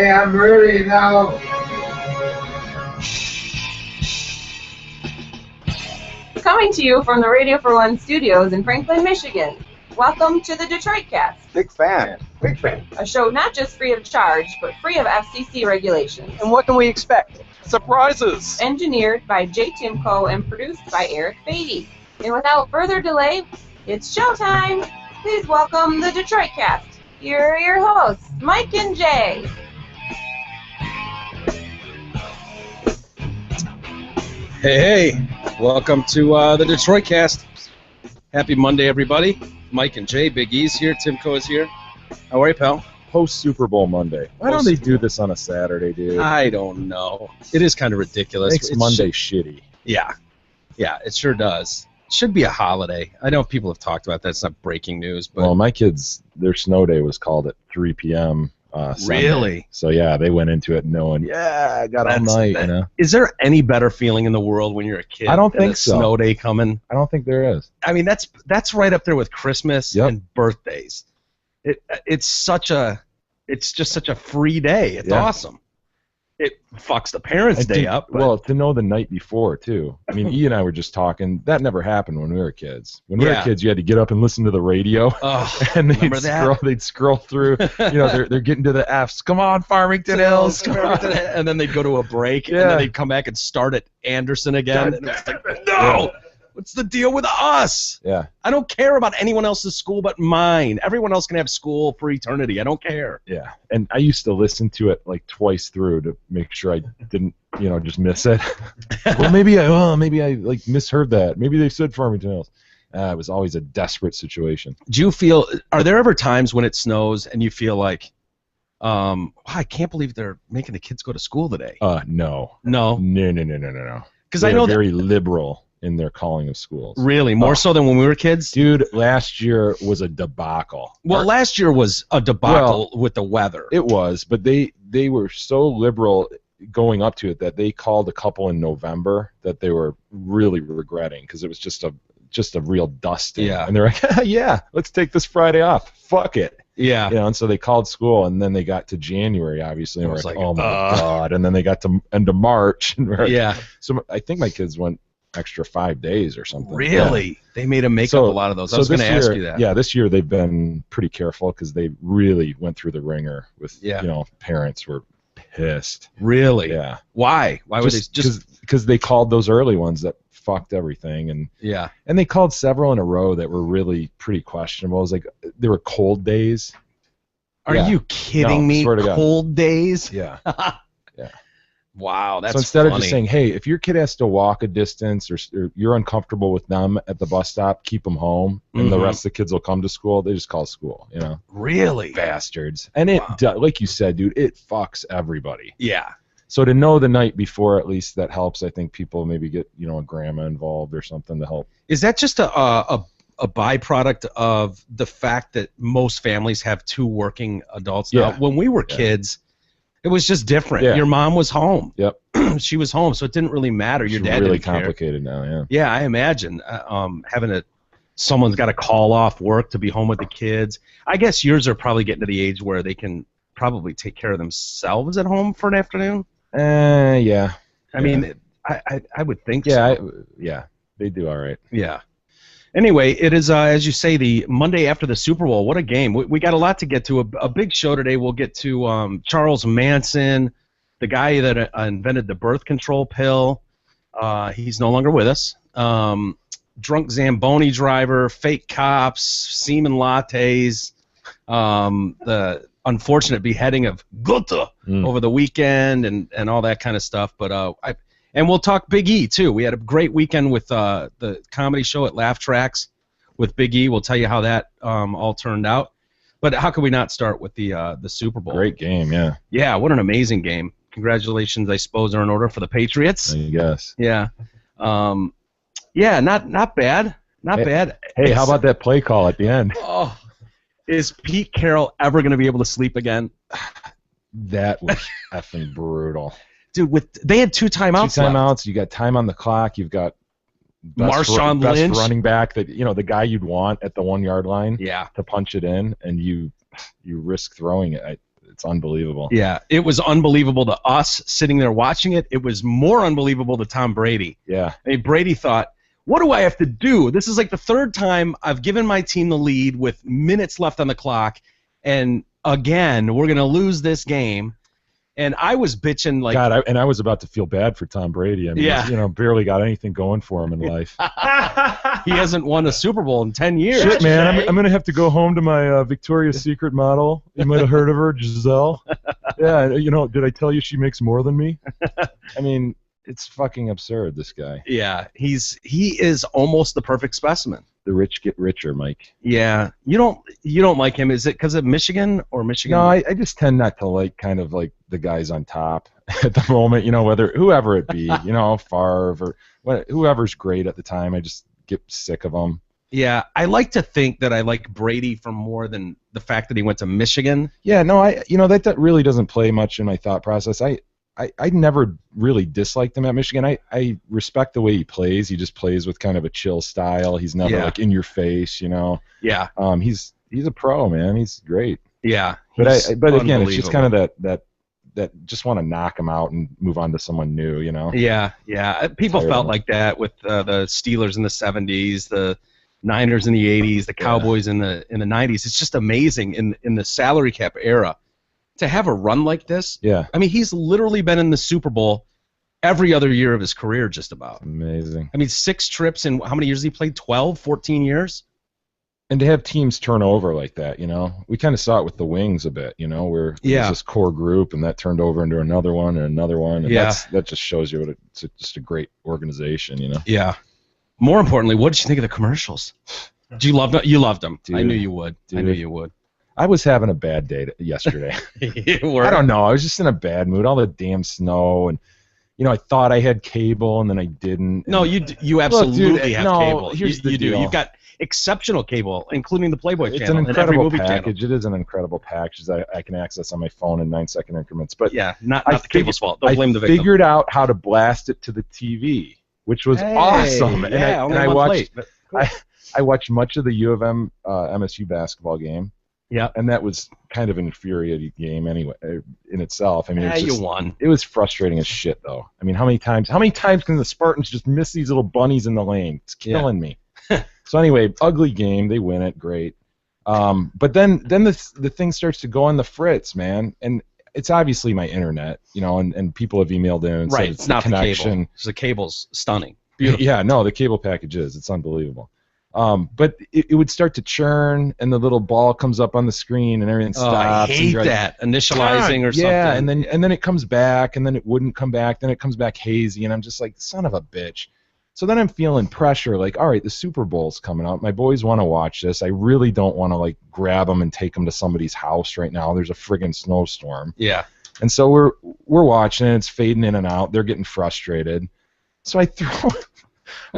am ready now. Coming to you from the Radio for One studios in Franklin, Michigan. Welcome to the Detroit Cast. Big fan. Big fan. A show not just free of charge, but free of FCC regulations. And what can we expect? Surprises! Engineered by Jay Timko and produced by Eric Beatty. And without further delay, it's showtime. Please welcome the Detroit Cast. Here are your hosts, Mike and Jay. Hey, welcome to the Detroit Cast. Happy Monday, everybody. Mike and Jay, Big E's here, Timko is here. How are you, pal? Post Super Bowl Monday. Why don't they do this on a Saturday, dude? I don't know. It is kind of ridiculous. Makes Monday shitty. Yeah, it sure does. It should be a holiday. I know people have talked about that. It's not breaking news, but Well, my kids, their snow day was called at 3 p.m. Sunday. Really? So yeah, they went into it knowing, I got all night. You know. Is there any better feeling in the world when you're a kid? I don't than think a so. Snow day coming. I don't think there is. I mean, that's right up there with Christmas Yep. and birthdays. It's just such a free day. It's Yeah. awesome. It fucks the parents' And day up. But Well, to know the night before too. I mean, E and I were just talking. That never happened when we were kids. When we were Yeah. kids, you had to get up and listen to the radio. oh, And remember that? they'd scroll through. You know, they're getting to the F's. Come on, Farmington Hills. Come on. And then they'd go to a break, and Yeah. then they'd come back and start at Anderson again. And it's like, no! What's the deal with us? Yeah. I don't care about anyone else's school but mine. Everyone else can have school for eternity. I don't care. Yeah, and I used to listen to it like twice through to make sure I didn't, just miss it. Well, maybe I like misheard that. Maybe they said Farmington Hills. It was always a desperate situation. Do you feel? Are there ever times when it snows and you feel like, I can't believe they're making the kids go to school today? No. No, No. because I know they're very liberal in their calling of schools. really more so than when we were kids. Dude, last year was a debacle. Well, last year was a debacle with the weather. It was, but they were so liberal going up to it that they called a couple in November that they were really regretting because it was just a real dusting. Yeah. And they're like, yeah, let's take this Friday off. Fuck it. Yeah. And so they called school, and then they got to January, obviously, and It we're was like, like, oh my God. And then they got to end of March. And we're like, Yeah. So I think my kids went extra 5 days or something. Really? Yeah. They made them make So- up a lot of those. I So was going to this ask year- you that. Yeah, this year they've been pretty careful because they really went through the ringer with, parents were pissed. Really? Yeah. Why? Why would they just? Because they called those early ones that fucked everything, and they called several in a row that were really pretty questionable. It was like there were cold days. Are Yeah. you kidding No, me? swear to God. Cold days? Yeah. Wow, that's So instead funny. of just saying, hey, if your kid has to walk a distance or you're uncomfortable with them at the bus stop, keep them home, and the Mhm. rest of the kids will come to school, they just call school, Really? Bastards. And it, like you said, dude, it fucks everybody. Yeah. So to know the night before, at least, that helps. I think people maybe get, a grandma involved or something to help. Is that just a byproduct of the fact that most families have two working adults now? Yeah. When we were kids, it was just different. Yeah. Your mom was home. Yep. She was home, so it didn't really matter. Your It's dad really didn't care. complicated now, yeah. Yeah, I imagine someone's got to call off work to be home with the kids. I guess yours are probably getting to the age where they can probably take care of themselves at home for an afternoon. Yeah. I mean, I would think Yeah, so. they do all right. Yeah. Anyway, it is, as you say, the Monday after the Super Bowl. What a game. We got a lot to get to. A big show today. We'll get to Charles Manson, the guy that invented the birth control pill. He's no longer with us. Drunk Zamboni driver, fake cops, semen lattes, the unfortunate beheading of Gutta over the weekend, and all that kind of stuff. But and we'll talk Big E, too. We had a great weekend with the comedy show at Laugh Tracks with Big E. We'll tell you how that all turned out. But how could we not start with the Super Bowl? Great game, yeah. Yeah, what an amazing game. Congratulations, I suppose, are in order for the Patriots. I guess. Yeah. Yeah, not bad. Not bad. Hey, how about that play call at the end? Oh, is Pete Carroll ever going to be able to sleep again? That was effing brutal. Dude, they had two timeouts. Two timeouts. You got time on the clock. You've got Marshawn best Lynch, running back that the guy you'd want at the 1 yard line. Yeah. To punch it in, and you risk throwing it. It's unbelievable. Yeah, it was unbelievable to us sitting there watching it. It was more unbelievable to Tom Brady. Yeah. I mean, Brady thought, what do I have to do? This is like the third time I've given my team the lead with minutes left on the clock, and again, we're going to lose this game. And I was bitching like... God, I was about to feel bad for Tom Brady. I mean, Yeah. he's, barely got anything going for him in life. He hasn't won a Super Bowl in 10 years. Shit, man, I'm going to have to go home to my Victoria's Secret model. You might have heard of her, Giselle. Yeah, did I tell you she makes more than me? I mean, it's fucking absurd, this guy. Yeah, he is almost the perfect specimen. The rich get richer, Mike. Yeah, you don't like him. Is it because of Michigan or Michigan? No, I just tend not to like kind of like the guys on top at the moment. Whether whoever it be, Favre or whoever's great at the time. I just get sick of them. Yeah, I like to think that I like Brady for more than the fact that he went to Michigan. Yeah, no, that really doesn't play much in my thought process. I never really disliked him at Michigan. I respect the way he plays. He just plays with kind of a chill style. He's never like in your face, Yeah. He's a pro, man. He's great. Yeah. But again, it's just kind of that just want to knock him out and move on to someone new, Yeah, yeah. People felt like that with the Steelers in the 70s, the Niners in the 80s, the Cowboys in the 90s. It's just amazing in the salary cap era to have a run like this. Yeah. I mean, he's literally been in the Super Bowl every other year of his career, just about. Amazing. I mean, 6 trips in how many years he played? 12, 14 years? And to have teams turn over like that, we kind of saw it with the Wings a bit, where there's this core group and that turned over into another one and another one. And that just shows you it's just a great organization, Yeah. More importantly, what did you think of the commercials? Did you love them? You loved them. Dude, I knew you would. I knew you would. I was having a bad day yesterday. You were? I don't know. I was just in a bad mood. All the damn snow, and I thought I had cable, and then I didn't. No, you absolutely have cable. Here's the you deal. do. You've got exceptional cable, including the Playboy It's channel an and every incredible movie package. channel. It is an incredible package that I can access on my phone in 9-second increments. But yeah, not the cable's fault. Don't blame the I victim. figured out how to blast it to the TV, which was awesome. Yeah, and I watched much of the U of M MSU basketball game. Yeah, and that was kind of an infuriating game anyway in itself. I mean, you won. It was frustrating as shit, though. I mean, how many times can the Spartans just miss these little bunnies in the lane? It's killing me. So anyway, ugly game. They win it, great. But then the thing starts to go on the fritz, man, and it's obviously my internet, and people have emailed in and said it's not connection. the cable. The cable's stunning. Beautiful. Yeah, no, the cable package is. It's unbelievable. But it would start to churn, and the little ball comes up on the screen, and everything stops. I hate that initializing or something. Yeah, and then it comes back, and then it wouldn't come back. Then it comes back hazy, and I'm just like, son of a bitch. So then I'm feeling pressure, like, all right, the Super Bowl's coming up. My boys want to watch this. I really don't want to like grab them and take them to somebody's house right now. There's a friggin' snowstorm. Yeah. And so we're watching it. It's fading in and out. They're getting frustrated. So I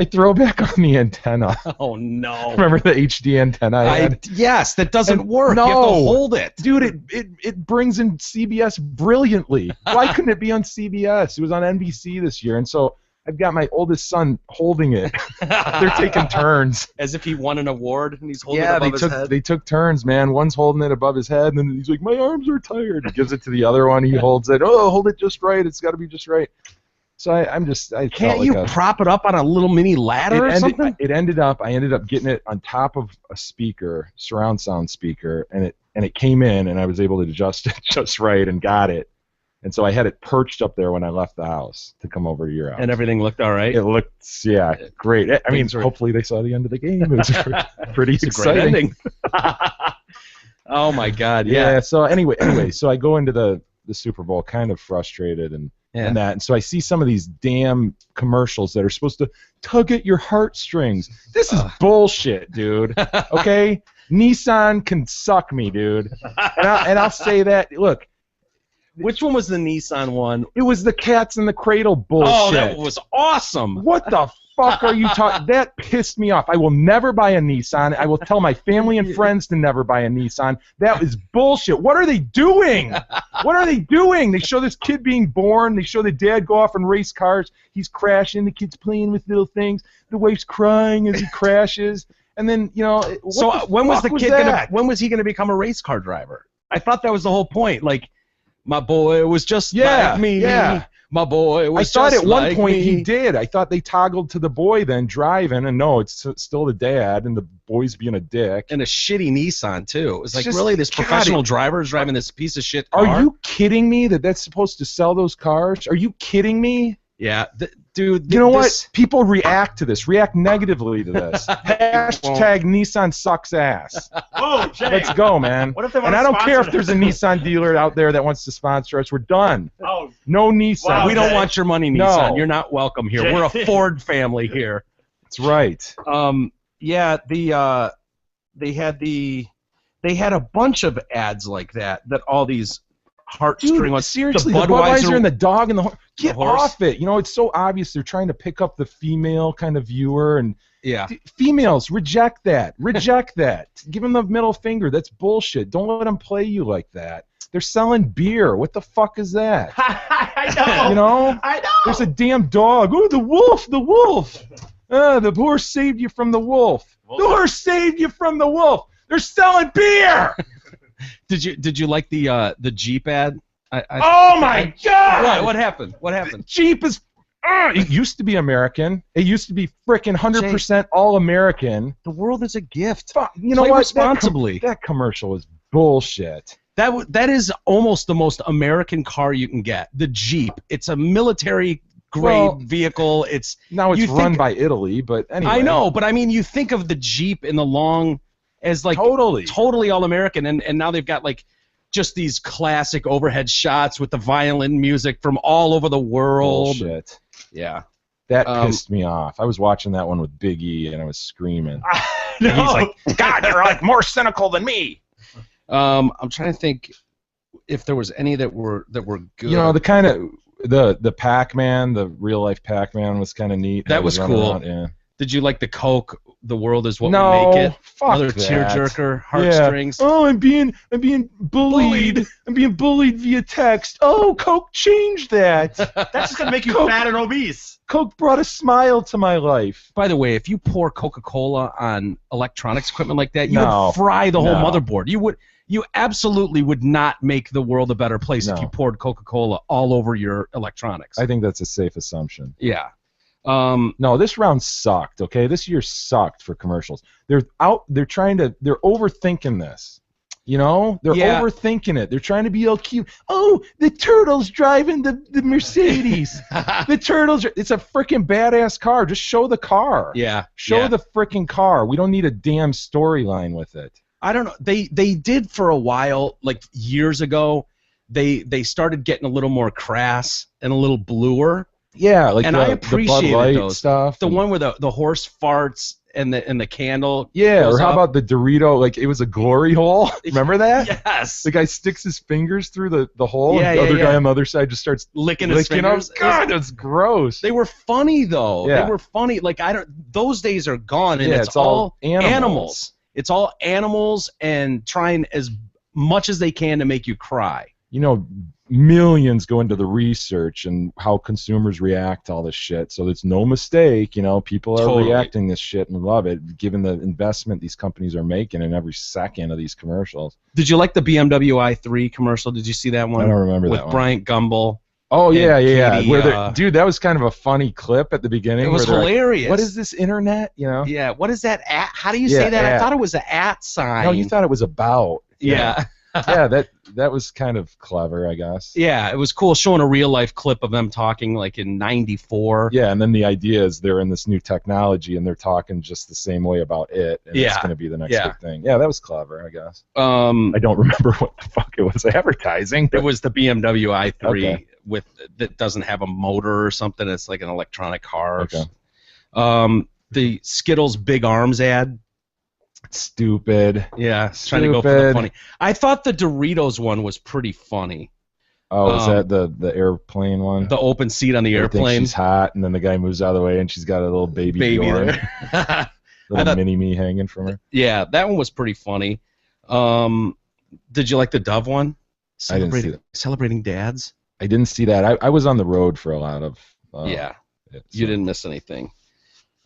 throw back on the antenna. Oh no! Remember the HD antenna I had? Yes, that doesn't work. No, you have to hold it, dude. It brings in CBS brilliantly. Why couldn't it be on CBS? It was on NBC this year, and so I've got my oldest son holding it. They're taking turns, as if he won an award, and he's holding it above his head. They took turns, man. One's holding it above his head, and then he's like, "My arms are tired." He gives it to the other one. He holds it. Oh, hold it just right. It's got to be just right. So I can't you prop it up on a little mini ladder or something? I ended up getting it on top of a speaker, surround sound speaker, and it came in, and I was able to adjust it just right and got it. And so I had it perched up there when I left the house to come over to your house. And everything looked all right? It looked, great. I mean, hopefully they saw the end of the game. It was pretty exciting. Great ending. Oh my God! Yeah. So anyway, so I go into the Super Bowl kind of frustrated and so I see some of these damn commercials that are supposed to tug at your heartstrings. This is bullshit, dude. Okay, Nissan can suck me, dude. And I'll say that. Look, which one was the Nissan one? It was the cats in the cradle bullshit. Oh, that was awesome. What the fuck are you talking? That pissed me off. I will never buy a Nissan. I will tell my family and friends to never buy a Nissan. That is bullshit. What are they doing? What are they doing? They show this kid being born. They show the dad go off and race cars. He's crashing. The kid's playing with little things. The wife's crying as he crashes. And then, so when was the kid when was he going to become a race car driver? I thought that was the whole point. Like, my boy was just like me. Yeah. My boy was I thought just at one like point me. he did. I thought they toggled to the boy then driving, and no, it's still the dad, and the boy's being a dick. And a shitty Nissan, too. It was like, just- really, this God, professional driver is driving this piece of shit car? Are you kidding me that that's supposed to sell those cars? Are you kidding me? Yeah, dude. You know what? People react to this. React negatively to this. Hashtag Nissan sucks ass. Oh, Jay. Let's go, man. What if they want And to I don't sponsor care if this? there's a Nissan dealer out there that wants to sponsor us. We're done. Oh, No Nissan. Wow, We don't Jay. want your money, No. Nissan. You're not welcome here. Jay. We're a Ford family here. That's right. Yeah, they had a bunch of ads like that all these heartstring Dude, ones. seriously, the the Budweiser and the Budweiser dog and the horse. Get horse. off it. You know, it's so obvious they're trying to pick up the female kind of viewer. And yeah. females, reject that. Reject that. Give them the middle finger. That's bullshit. Don't let them play you like that. They're selling beer. What the fuck is that? I know. You know? I know. There's a damn dog. Oh, the wolf, the wolf. The horse saved you from the wolf. The horse saved you from the wolf. They're selling beer. Did you like the Jeep ad? Oh my God! What happened? What happened? Jeep is. It used to be American. It used to be frickin' 100% all American. The world is a gift. You know Play what? responsibly. That commercial is bullshit. That is almost the most American car you can get. The Jeep. It's a military grade vehicle. Now it's you run think- by Italy, but anyway. I know, but I mean, you think of the Jeep in the long as like totally all American, and now they've got like just these classic overhead shots with the violin music from all over the world. Bullshit. Yeah. That pissed me off. I was watching that one with Big E, and I was screaming. No. And he's like, God, you're like more cynical than me. I'm trying to think if there was any that were good. You know, the kind of the Pac-Man, the real life Pac-Man was kind of neat. That was running cool. around, yeah. Did you like the Coke? The world is what No, we make it. fuck Another that. tearjerker, heartstrings. Yeah. Oh, I'm being bullied. I'm being bullied via text. Oh, Coke changed that. That's just gonna make you Coke. fat and obese. Coke brought a smile to my life. By the way, if you pour Coca-Cola on electronics equipment like that, you No. would fry the whole No. motherboard. You absolutely would not make the world a better place if No. you poured Coca-Cola all over your electronics. I think that's a safe assumption. Yeah. No, this round sucked, okay? This year sucked for commercials. They're overthinking this. You know? They're Yeah. overthinking it. They're trying to be all cute. Oh, the turtle's driving the Mercedes. The turtles it's a freaking badass car. Just show the car. Yeah. Show yeah. the freaking car. We don't need a damn storyline with it. I don't know. They did for a while, like years ago. They started getting a little more crass and a little bluer. Yeah, like And the, I the Bud appreciated Light those. stuff. The and- one where the horse farts and the candle. Yeah, goes or how up. about the Dorito? Like it was a glory hole. Remember that? Yes. The guy sticks his fingers through the hole, Yeah, and the yeah, other guy yeah. on the other side just starts Licking his licking them. fingers. God, that's gross. They were funny though. Yeah. They were funny. Like those days are gone, and Yeah, it's all animals. animals. It's all animals and trying as much as they can to make you cry. You know, millions go into the research and how consumers react to all this shit. So it's no mistake, you know, people are Totally. reacting this shit and love it, given the investment these companies are making in every second of these commercials. Did you like the BMW i3 commercial? Did you see that one? I don't remember with that one. Bryant Gumbel. Oh yeah, and yeah. Katie, Where dude, that was kind of a funny clip at the beginning. It was where they're like, hilarious. what is this internet? You know? Yeah. What is that at? How do you Yeah, say that? I at. thought it was an at sign. No, you thought it was about. Yeah. Yeah, that was kind of clever, I guess. Yeah, it was cool showing a real life clip of them talking like in '94. Yeah, and then the idea is they're in this new technology and they're talking just the same way about it, and it's Yeah. going to be the next Yeah. big thing. Yeah, that was clever, I guess. Um, I don't remember what the fuck it was advertising. it But was the BMW i3 Okay. that doesn't have a motor or something. It's like an electronic car. Okay. The Skittles Big Arms ad. Stupid. Yeah, trying to go for the Stupid. funny. I thought the Doritos one was pretty funny. Oh, is that the airplane one? The open seat on the I think airplane. she's hot, and then the guy moves out of the way, and she's got a little baby Bjorn, there. I little thought- mini me hanging from her. Yeah, that one was pretty funny. Did you like the Dove one? I didn't see that. Celebrating dads? I didn't see that. I was on the road for a lot of. Yeah, it, you so didn't miss anything.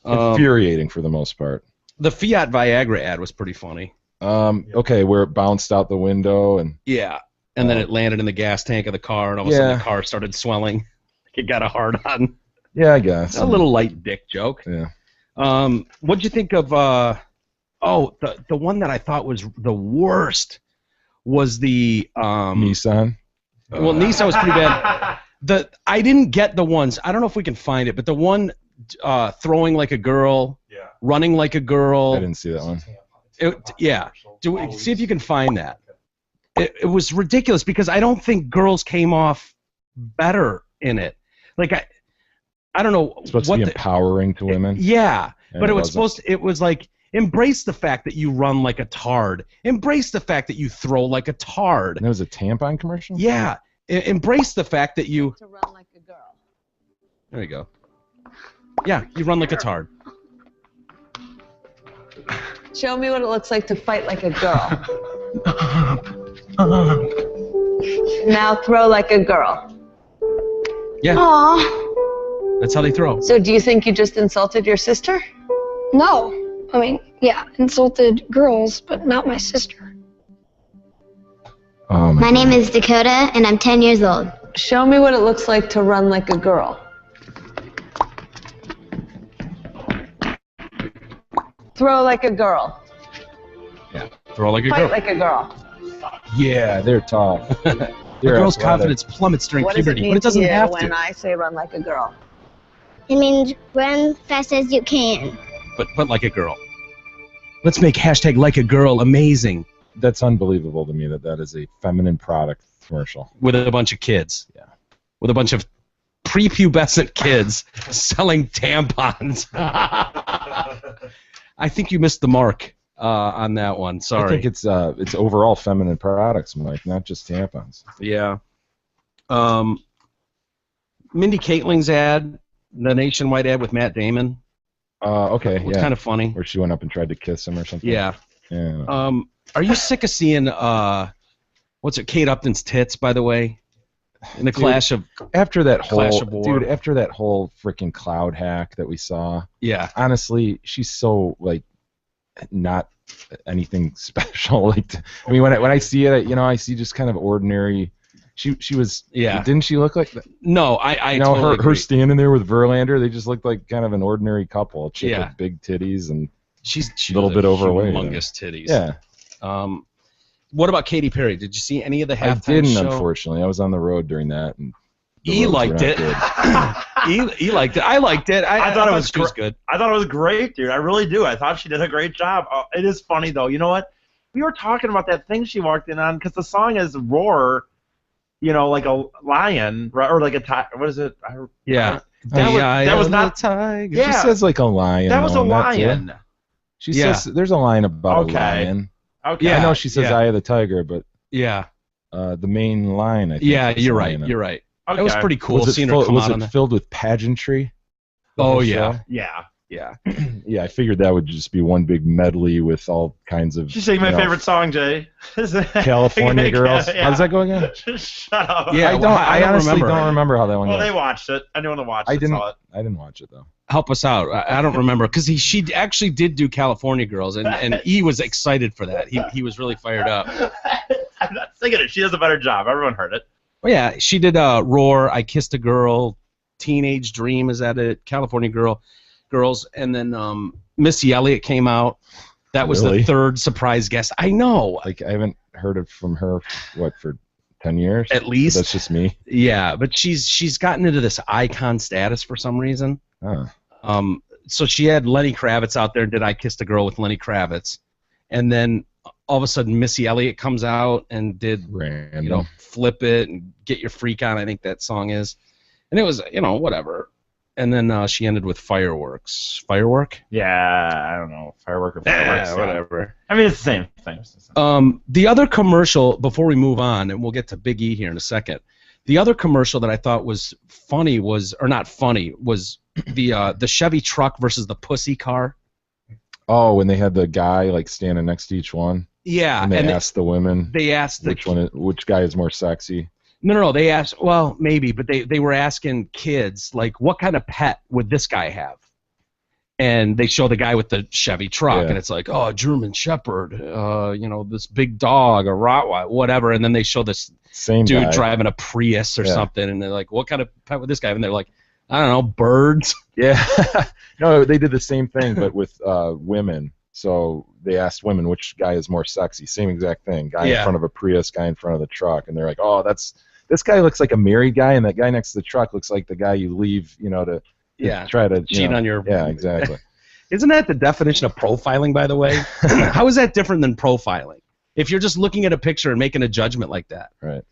infuriating for the most part. The Fiat Viagra ad was pretty funny. Okay, where it bounced out the window and Yeah. And then it landed in the gas tank of the car, and all of a sudden the Yeah. car started swelling. It got a hard on. yeah, I guess. A little light dick joke. Yeah. What'd you think of? The one that I thought was the worst was the Nissan. Well, Nissan was pretty bad. I didn't get the ones. I don't know if we can find it, but the one throwing like a girl, running like a girl. I didn't see that one. See if you can find that. It was ridiculous because I don't think girls came off better in it. Like I don't know. It's supposed to be empowering to women. Yeah, And but it it was wasn't. supposed to. It was like embrace the fact that you run like a tard. Embrace the fact that you throw like a tard. And it was a tampon commercial? Yeah. Embrace the fact that you. To run like a girl. There you go. Yeah, you run like a tard. Show me what it looks like to fight like a girl. Now throw like a girl. Yeah. Aw, That's how they throw. So do you think you just insulted your sister? no. I mean, yeah, insulted girls, but not my sister. My name is Dakota, and I'm 10 years old. Show me what it looks like to run like a girl. Throw like a girl. Yeah. Throw like a Fight girl. like a girl. Yeah, they're tough. The They're girl's athletic. confidence plummets during What does it puberty, mean but it doesn't to you have when to. I say run like a girl? It means run fast as you can. But like a girl. Let's make hashtag like a girl amazing That's unbelievable to me that is a feminine product commercial. with a bunch of kids. Yeah. With a bunch of prepubescent kids selling tampons. I think you missed the mark on that one. Sorry. I think it's overall feminine products, Mike, not just tampons. Yeah. Mindy Katyling's ad, the nationwide ad with Matt Damon, Okay, was yeah. kind of funny. Where she went up and tried to kiss him or something. Yeah. Yeah. Are you sick of seeing Kate Upton's tits, by the way? In the clash of After that Clash whole of War. dude, after that whole freaking cloud hack that we saw, yeah. honestly, she's so like not anything special. Like, I mean, when I see it, I see just kind of ordinary. She was. Yeah. Didn't she look like? No, I totally her agree. standing there with Verlander, they just looked like kind of an ordinary couple. A chick Yeah. with big titties and She's a little bit overweight. humongous titties. Yeah. What about Katy Perry? Did you see any of the I halftime didn't, show? unfortunately. I was on the road during that, and the E roads were liked not it. good. E liked it. I liked it. I thought it was she was good. I thought it was great, dude. I really do. I thought she did a great job. It is funny though. You know what? We were talking about that thing she walked in on because the song is "Roar," like a lion, right? Or like a tiger. What is it? Yeah. That was not. tiger. Yeah. She says like a lion. That was a though, not to- lion. She Yeah. says there's a line about Okay. a lion. Okay. Yeah. I know she says yeah. "Eye of the Tiger," but Yeah. the main line, I think. Yeah, is you're a right. lion. You're right. Okay. It was pretty cool Was it, seeing her come was out on it that. filled with pageantry? the Oh whole yeah. show? Yeah. Yeah. Yeah, I figured that would just be one big medley with all kinds of. She's singing my favorite song, Jay. California Girls. Yeah. How does that go again? Shut up. Yeah, I don't honestly remember. don't remember how that one Well, goes. they watched it. Anyone that watched I it didn't. saw it. I didn't watch it though. Help us out. I don't remember because she actually did do California Girls, and E was excited for that. He was really fired up. I'm not singing it. She does a better job. Everyone heard it. Well, yeah, she did Roar, I Kissed a Girl, Teenage Dream, is that it? California Girls, and then Missy Elliott came out. That was Really? the third surprise guest. I know, Like I haven't heard it from her. For 10 years? at least. That's just me. Yeah, but she's gotten into this icon status for some reason. Oh. So she had Lenny Kravitz out there and did I Kissed a Girl with Lenny Kravitz, and then all of a sudden Missy Elliott comes out and did Random. Flip It and Get Your Freak On, I think that song is, and it was whatever, and then she ended with Fireworks. Firework? Yeah, I don't know. Firework or fireworks. Whatever. I mean, it's the same thing. The other commercial, before we move on, and we'll get to Big E here in a second, the other commercial that I thought was funny was the Chevy truck versus the pussy car. Oh, when they had the guy like standing next to each one, Yeah, and they asked the women they asked which guy is more sexy. No, they asked, well, maybe, but they were asking kids, like, what kind of pet would this guy have? and they show the guy with the Chevy truck, Yeah. and it's like, oh, a German Shepherd, this big dog, a Rottweiler, whatever, and then they show this Same dude guy. driving a Prius or Yeah. something, and they're like, what kind of pet would this guy have? And they're like, I don't know, birds. Yeah. No, they did the same thing, but with women. So they asked women which guy is more sexy. Same exact thing. Guy in Yeah. front of a Prius, guy in front of the truck, and they're like, oh, this guy looks like a married guy, and that guy next to the truck looks like the guy you leave, to Yeah. try to Cheat on your. Yeah, exactly. Isn't that the definition of profiling, by the way? How is that different than profiling? If you're just looking at a picture and making a judgment like that. Right.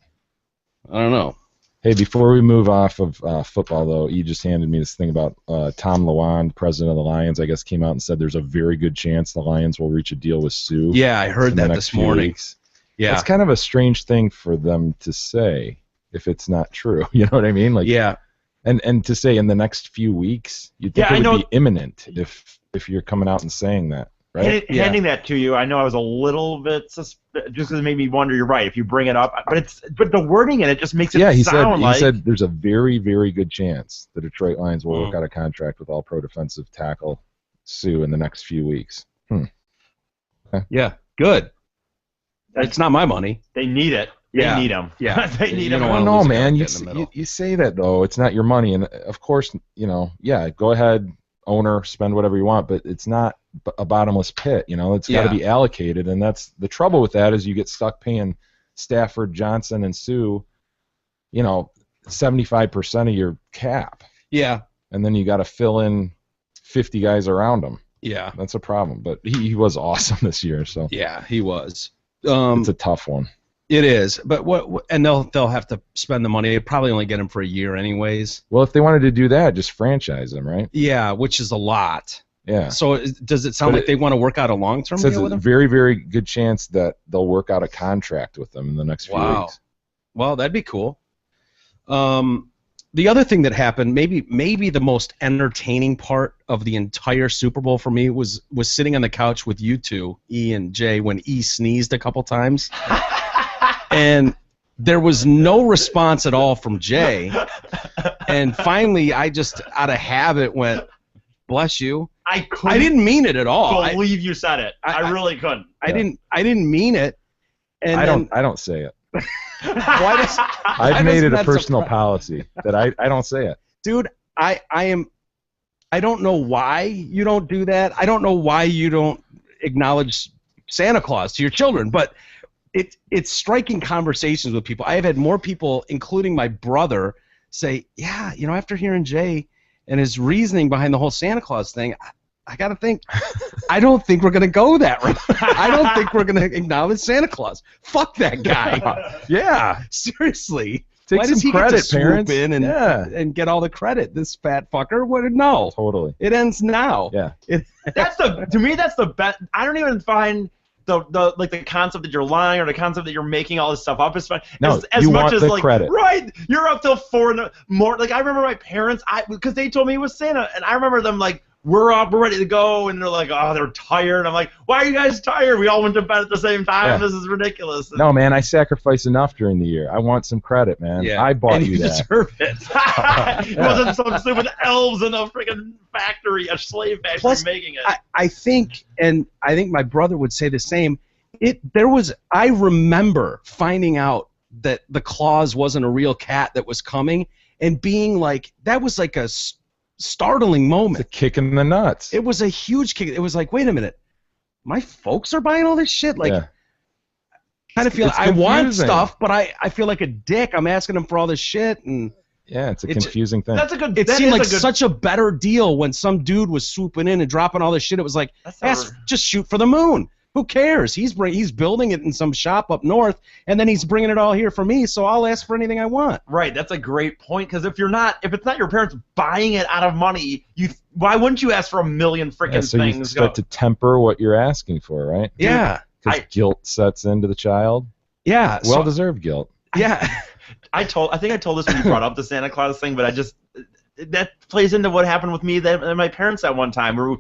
I don't know. Hey, before we move off of football, though, you just handed me this thing about Tom Lawand, president of the Lions, I guess, came out and said there's a very good chance the Lions will reach a deal with Sue. Yeah, I heard in the that next this few morning. weeks. Yeah. It's kind of a strange thing for them to say if it's not true. You know what I mean? Like, yeah. And to say in the next few weeks, you'd think Yeah, I it would know- be imminent if you're coming out and saying that, right? Handing that to you, I know I was a little bit just because it made me wonder. You're right. If you bring it up, but the wording in it just makes it Yeah, he sound like. said there's a very, very good chance the Detroit Lions will work out a contract with All-Pro defensive tackle Sue in the next few weeks. Yeah, good. It's not my money. They need it. They Yeah. need him. Yeah. They need You him. don't I wanna don't know, lose a man. guy You, in the middle. you say that, though. It's not your money. And, of course, yeah, go ahead, owner, spend whatever you want, but it's not a bottomless pit. It's got to Yeah. be allocated. And that's the trouble with that is you get stuck paying Stafford, Johnson, and Sue, 75% of your cap. Yeah. And then you got to fill in 50 guys around him. Yeah. That's a problem. But he was awesome this year, so Yeah, he was. it's a tough one. It is, but and they'll have to spend the money. They probably only get him for a year, anyways. Well, if they wanted to do that, just franchise him, right? Yeah, which is a lot. Yeah. So does it sound But like they want to work out a long-term It says deal with a him? very, very good chance that they'll work out a contract with them in the next few Wow. weeks. Well, that'd be cool. The other thing that happened, maybe the most entertaining part of the entire Super Bowl for me was sitting on the couch with you two, E and J, when E sneezed a couple times, and there was no response at all from Jay. And finally, I just out of habit went, "Bless you." I didn't mean it at all. believe you said it. I really couldn't. I didn't mean it. And I don't say it. Why does I've made it a that personal surprise- policy that I don't say it. Dude, I don't know why you don't do that. I don't know why you don't acknowledge Santa Claus to your children, but it's striking conversations with people. I have had more people, including my brother, say, yeah, after hearing Jay and his reasoning behind the whole Santa Claus thing, I got to think, I don't think we're going to go that route. I don't think we're going to acknowledge Santa Claus. Fuck that guy. Yeah. Seriously. Take Why some does he credit, get to swoop parents. in and get all the credit? This fat fucker. What? No. Totally. It ends now. Yeah. To me that's the best. I don't even find the concept that you're lying or the concept that you're making all this stuff up is fun. No, as you much want as the like credit. Right, you're up till 4 in the morning. Like I remember my parents, because they told me it was Santa, and I remember them like, we're up, we're ready to go, and they're like, oh, they're tired. I'm like, why are you guys tired? We all went to bed at the same time. Yeah. This is ridiculous. No, man, I sacrifice enough during the year. I want some credit, man. Yeah. I bought and you that. deserve it. It wasn't some stupid elves in a freaking factory, a slave factory Plus, making it. I think my brother would say the same. I remember finding out that the Claus wasn't a real cat that was coming and being like, that was like a startling moment. It's a kick in the nuts. It was a huge kick. It was like, wait a minute, my folks are buying all this shit? Like, Yeah. kind of feel It's I want confusing. stuff, but I feel like a dick. I'm asking them for all this shit, and Yeah, it's a It's- confusing thing. That's a good. it that seemed is like a good, such a better deal when some dude was swooping in and dropping all this shit. It was like, That's just shoot for the moon. Who cares? He's building it in some shop up north, and then he's bringing it all here for me. So I'll ask for anything I want. Right, that's a great point. Because if it's not your parents buying it out of money, why wouldn't you ask for a million freaking Yeah, so you things? start to temper what you're asking for, right? Yeah, Because guilt sets into the child. yeah, so- Well-deserved guilt. yeah. I think I told this when you brought up the Santa Claus thing, but that plays into what happened with me and my parents at one time where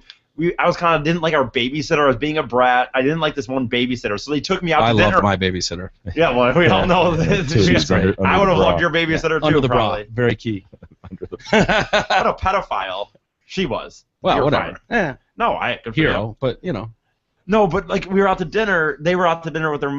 I was didn't like our babysitter. I was being a brat. I didn't like this one babysitter, so they took me out I to dinner. love my babysitter. Yeah, well, we all know this. Titties under I would the have bra. loved your babysitter too, Under the probably. bra, very key. Under the What a pedophile. She was. Well, You're whatever. fine. No, good for you. Hero, but you know. No, but like we were out to dinner. They were out to dinner with their,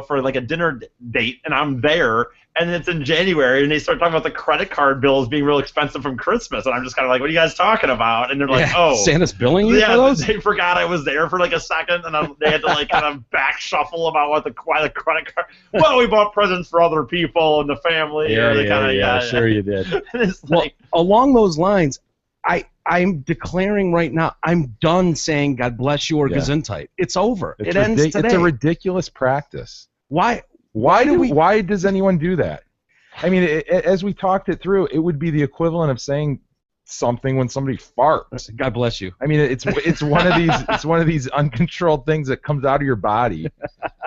for like a dinner date, and I'm there, and it's in January, and they start talking about the credit card bills being real expensive from Christmas, and I'm just kind of like, what are you guys talking about? And they're like, oh, Santa's billing you for those? They forgot I was there for like a second, and they had to like kind of back shuffle about why the credit card. Well, we bought presents for other people in the family. Sure you did. Well, along those lines, I'm declaring right now, I'm done saying God bless you or Gesundheit. It's over. It ends today. It's a ridiculous practice. Why does anyone do that? I mean, as we talked it through, it would be the equivalent of saying something when somebody farts. God bless you. I mean, it's one of these uncontrolled things that comes out of your body,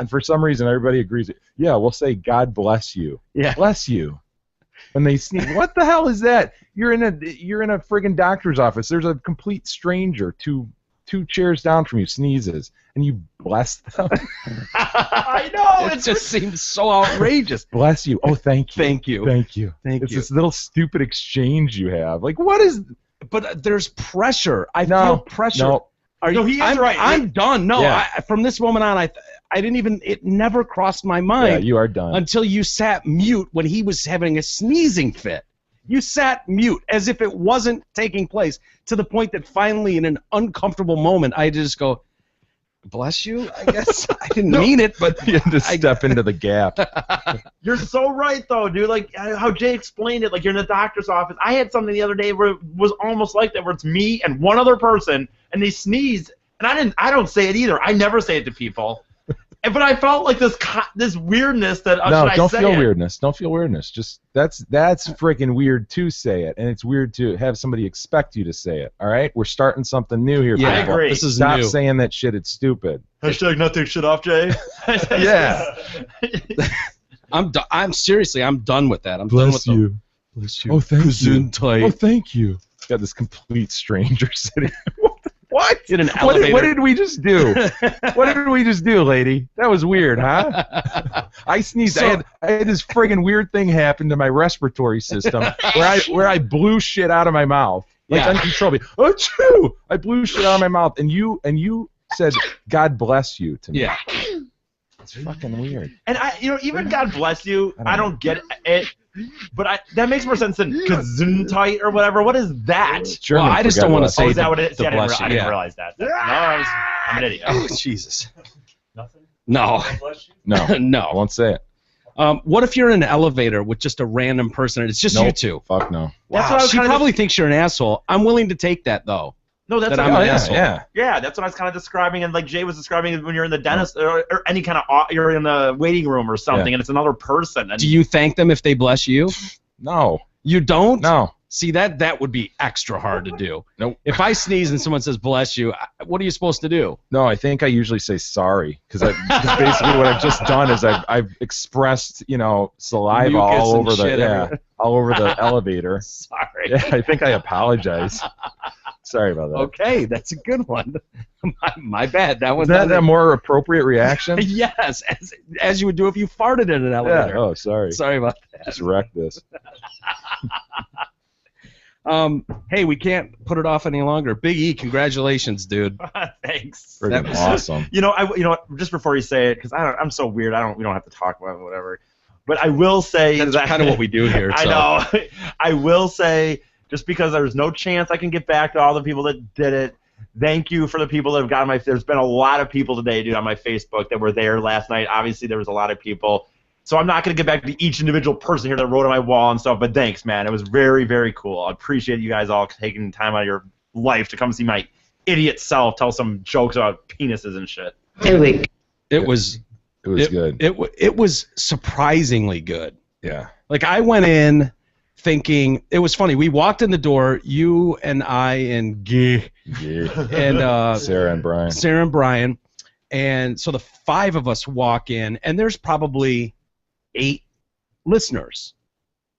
and for some reason everybody agrees. Yeah, we'll say God bless you. Yeah, bless you. When they sneeze, what the hell is that? You're in a friggin' doctor's office. There's a complete stranger two chairs down from you sneezes, and you bless them. I know. It just seems so outrageous. Bless you. Oh, thank you. Thank you. Thank you. It's this little stupid exchange you have. Like, what is? But there's pressure. I feel pressure. No. He is right. I'm done. No, from this moment on, I didn't even. It never crossed my mind. Yeah, you are done. Until you sat mute when he was having a sneezing fit. You sat mute as if it wasn't taking place, to the point that finally, in an uncomfortable moment, I just go, "Bless you." I guess I didn't mean it, but you had to step into the gap. You're so right, though, dude. Like how Jay explained it. Like you're in the doctor's office. I had something the other day where it was almost like that, where it's me and one other person, and they sneeze, and I don't say it either. I never say it to people. But I felt like this weirdness that don't feel weirdness. Don't feel weirdness. Just that's freaking weird to say it, and it's weird to have somebody expect you to say it. All right, we're starting something new here. Yeah, people. I agree. This is Stop new. saying that shit. It's stupid. Hashtag nothing shit off, Jay. Yeah. I'm seriously, I'm done with that. I'm done with Bless you. Bless you. Oh, thank you. Oh, thank you. Got this complete stranger sitting. What? In an elevator. What did we just do? What did we just do, lady? That was weird, huh? I sneezed. I had this friggin' weird thing happen to my respiratory system where I blew shit out of my mouth like uncontrollably. Achoo! I blew shit out of my mouth, and you said "God bless you" to me. Yeah. It's fucking weird. And even God bless you, I don't get it. But that makes more sense than Gesundheit or whatever. What is that? German, I just don't want to say is that what it is? the I bless you. didn't realize that. No, I'm an idiot. Oh, Jesus. Nothing? No. No. No. I won't say it. What if you're in an elevator with just a random person and it's just you two? Fuck no. Wow, she probably thinks you're an asshole. I'm willing to take that, though. No, that's that I'm an asshole. Yeah, that's what I was kind of describing, and like Jay was describing when you're in the dentist or any kind of you're in the waiting room or something, and it's another person. And do you thank them if they bless you? No. You don't? No. See, that would be extra hard to do. Nope. If I sneeze and someone says bless you, what are you supposed to do? No, I think I usually say sorry because basically what I've just done is I've expressed saliva Mucus all and over shit all over the elevator. Sorry. Yeah, I think I apologize. Sorry about that. Okay, that's a good one. My bad. That was Is that a more appropriate reaction? Yes, as you would do if you farted in an elevator. Yeah. Oh, sorry. Sorry about that. Just wrecked this. Hey, we can't put it off any longer. Big E, congratulations, dude. Thanks. That was awesome. Just before you say it, because I'm so weird. We don't have to talk about it, whatever. But I will say that's kind of what we do here. I know. I will say, just because there's no chance I can get back to all the people that did it. Thank you for the people that have gotten there's been a lot of people today, dude, on my Facebook that were there last night. Obviously, there was a lot of people. So I'm not going to get back to each individual person here that wrote on my wall and stuff, but thanks, man. It was very, very cool. I appreciate you guys all taking time out of your life to come see my idiot self tell some jokes about penises and shit. It was good. It was surprisingly good. Yeah. Like, I went in thinking, it was funny. We walked in the door, you and I and and Sarah and Brian. And so the five of us walk in, and there's probably 8 listeners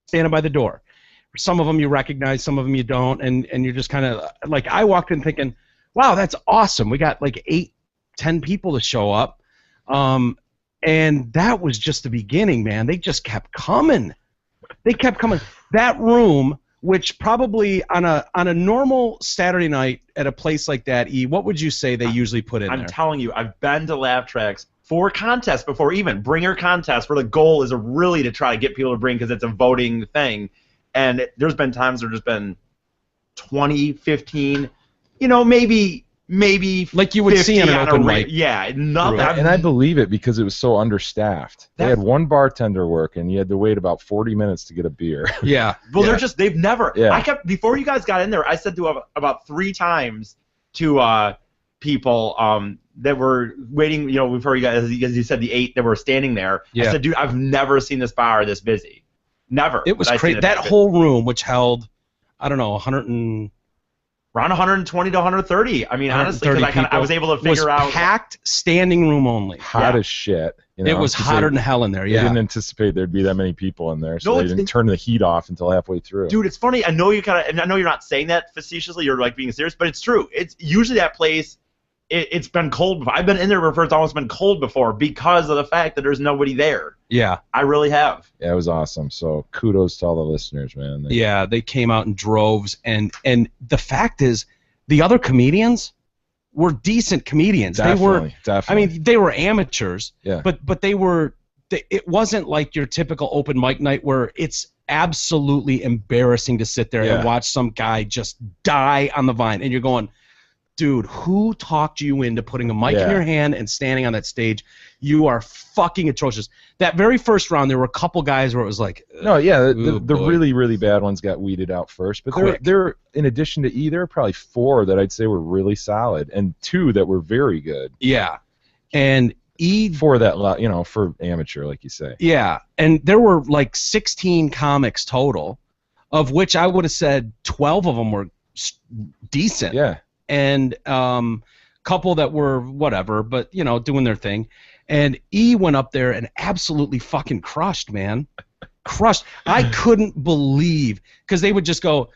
standing by the door. Some of them you recognize, some of them you don't, and you're just kind of like, I walked in thinking, wow, that's awesome. We got like 8-10 people to show up. And that was just the beginning, man. They just kept coming. They kept coming. That room which probably on a normal Saturday night at a place like that, what would you say they usually put in there? I'm telling you, I've been to laugh tracks for contests before, even bringer contests, where the goal is really to try to get people to bring because it's a voting thing. And there's been times where there's been 20, 15, maybe like you would see on an open mic. Yeah, nothing. And I believe it because it was so understaffed. They had one bartender work, and you had to wait about 40 minutes to get a beer. Yeah. Well, they've never. Yeah. Before you guys got in there, I said to about 3 times to people that were waiting. We've heard you guys, as you said, the 8 that were standing there. Yeah. I said, dude, I've never seen this bar this busy. Never. It was crazy. That whole room, which held, I don't know, around 120 to 130. I mean, honestly, because I was able to figure out. Packed standing room only. Hot as shit. It was hotter than hell in there. Yeah. They didn't anticipate there'd be that many people in there, so they didn't turn the heat off until halfway through. Dude, it's funny. I know you're not saying that facetiously. You're like being serious, but it's true. It's usually that place. It's been cold before. I've been in there before. It's almost been cold before because of the fact that there's nobody there. Yeah. I really have. Yeah, it was awesome. So kudos to all the listeners, man. They came out in droves, and the fact is, the other comedians were decent comedians. Definitely. I mean, they were amateurs. Yeah. But they were. It wasn't like your typical open mic night where it's absolutely embarrassing to sit there and watch some guy just die on the vine, and you're going, dude, who talked you into putting a mic in your hand and standing on that stage? You are fucking atrocious. That very first round, there were a couple guys where it was like, no, yeah, the really, really bad ones got weeded out first. But there, in addition to E, there were probably 4 that I'd say were really solid, and 2 that were very good. Yeah, and E for that, for amateur, like you say. Yeah, and there were like 16 comics total, of which I would have said 12 of them were decent. Yeah. And couple that were whatever, but doing their thing. And E went up there and absolutely fucking crushed, man. Crushed. I couldn't believe, because they would just go,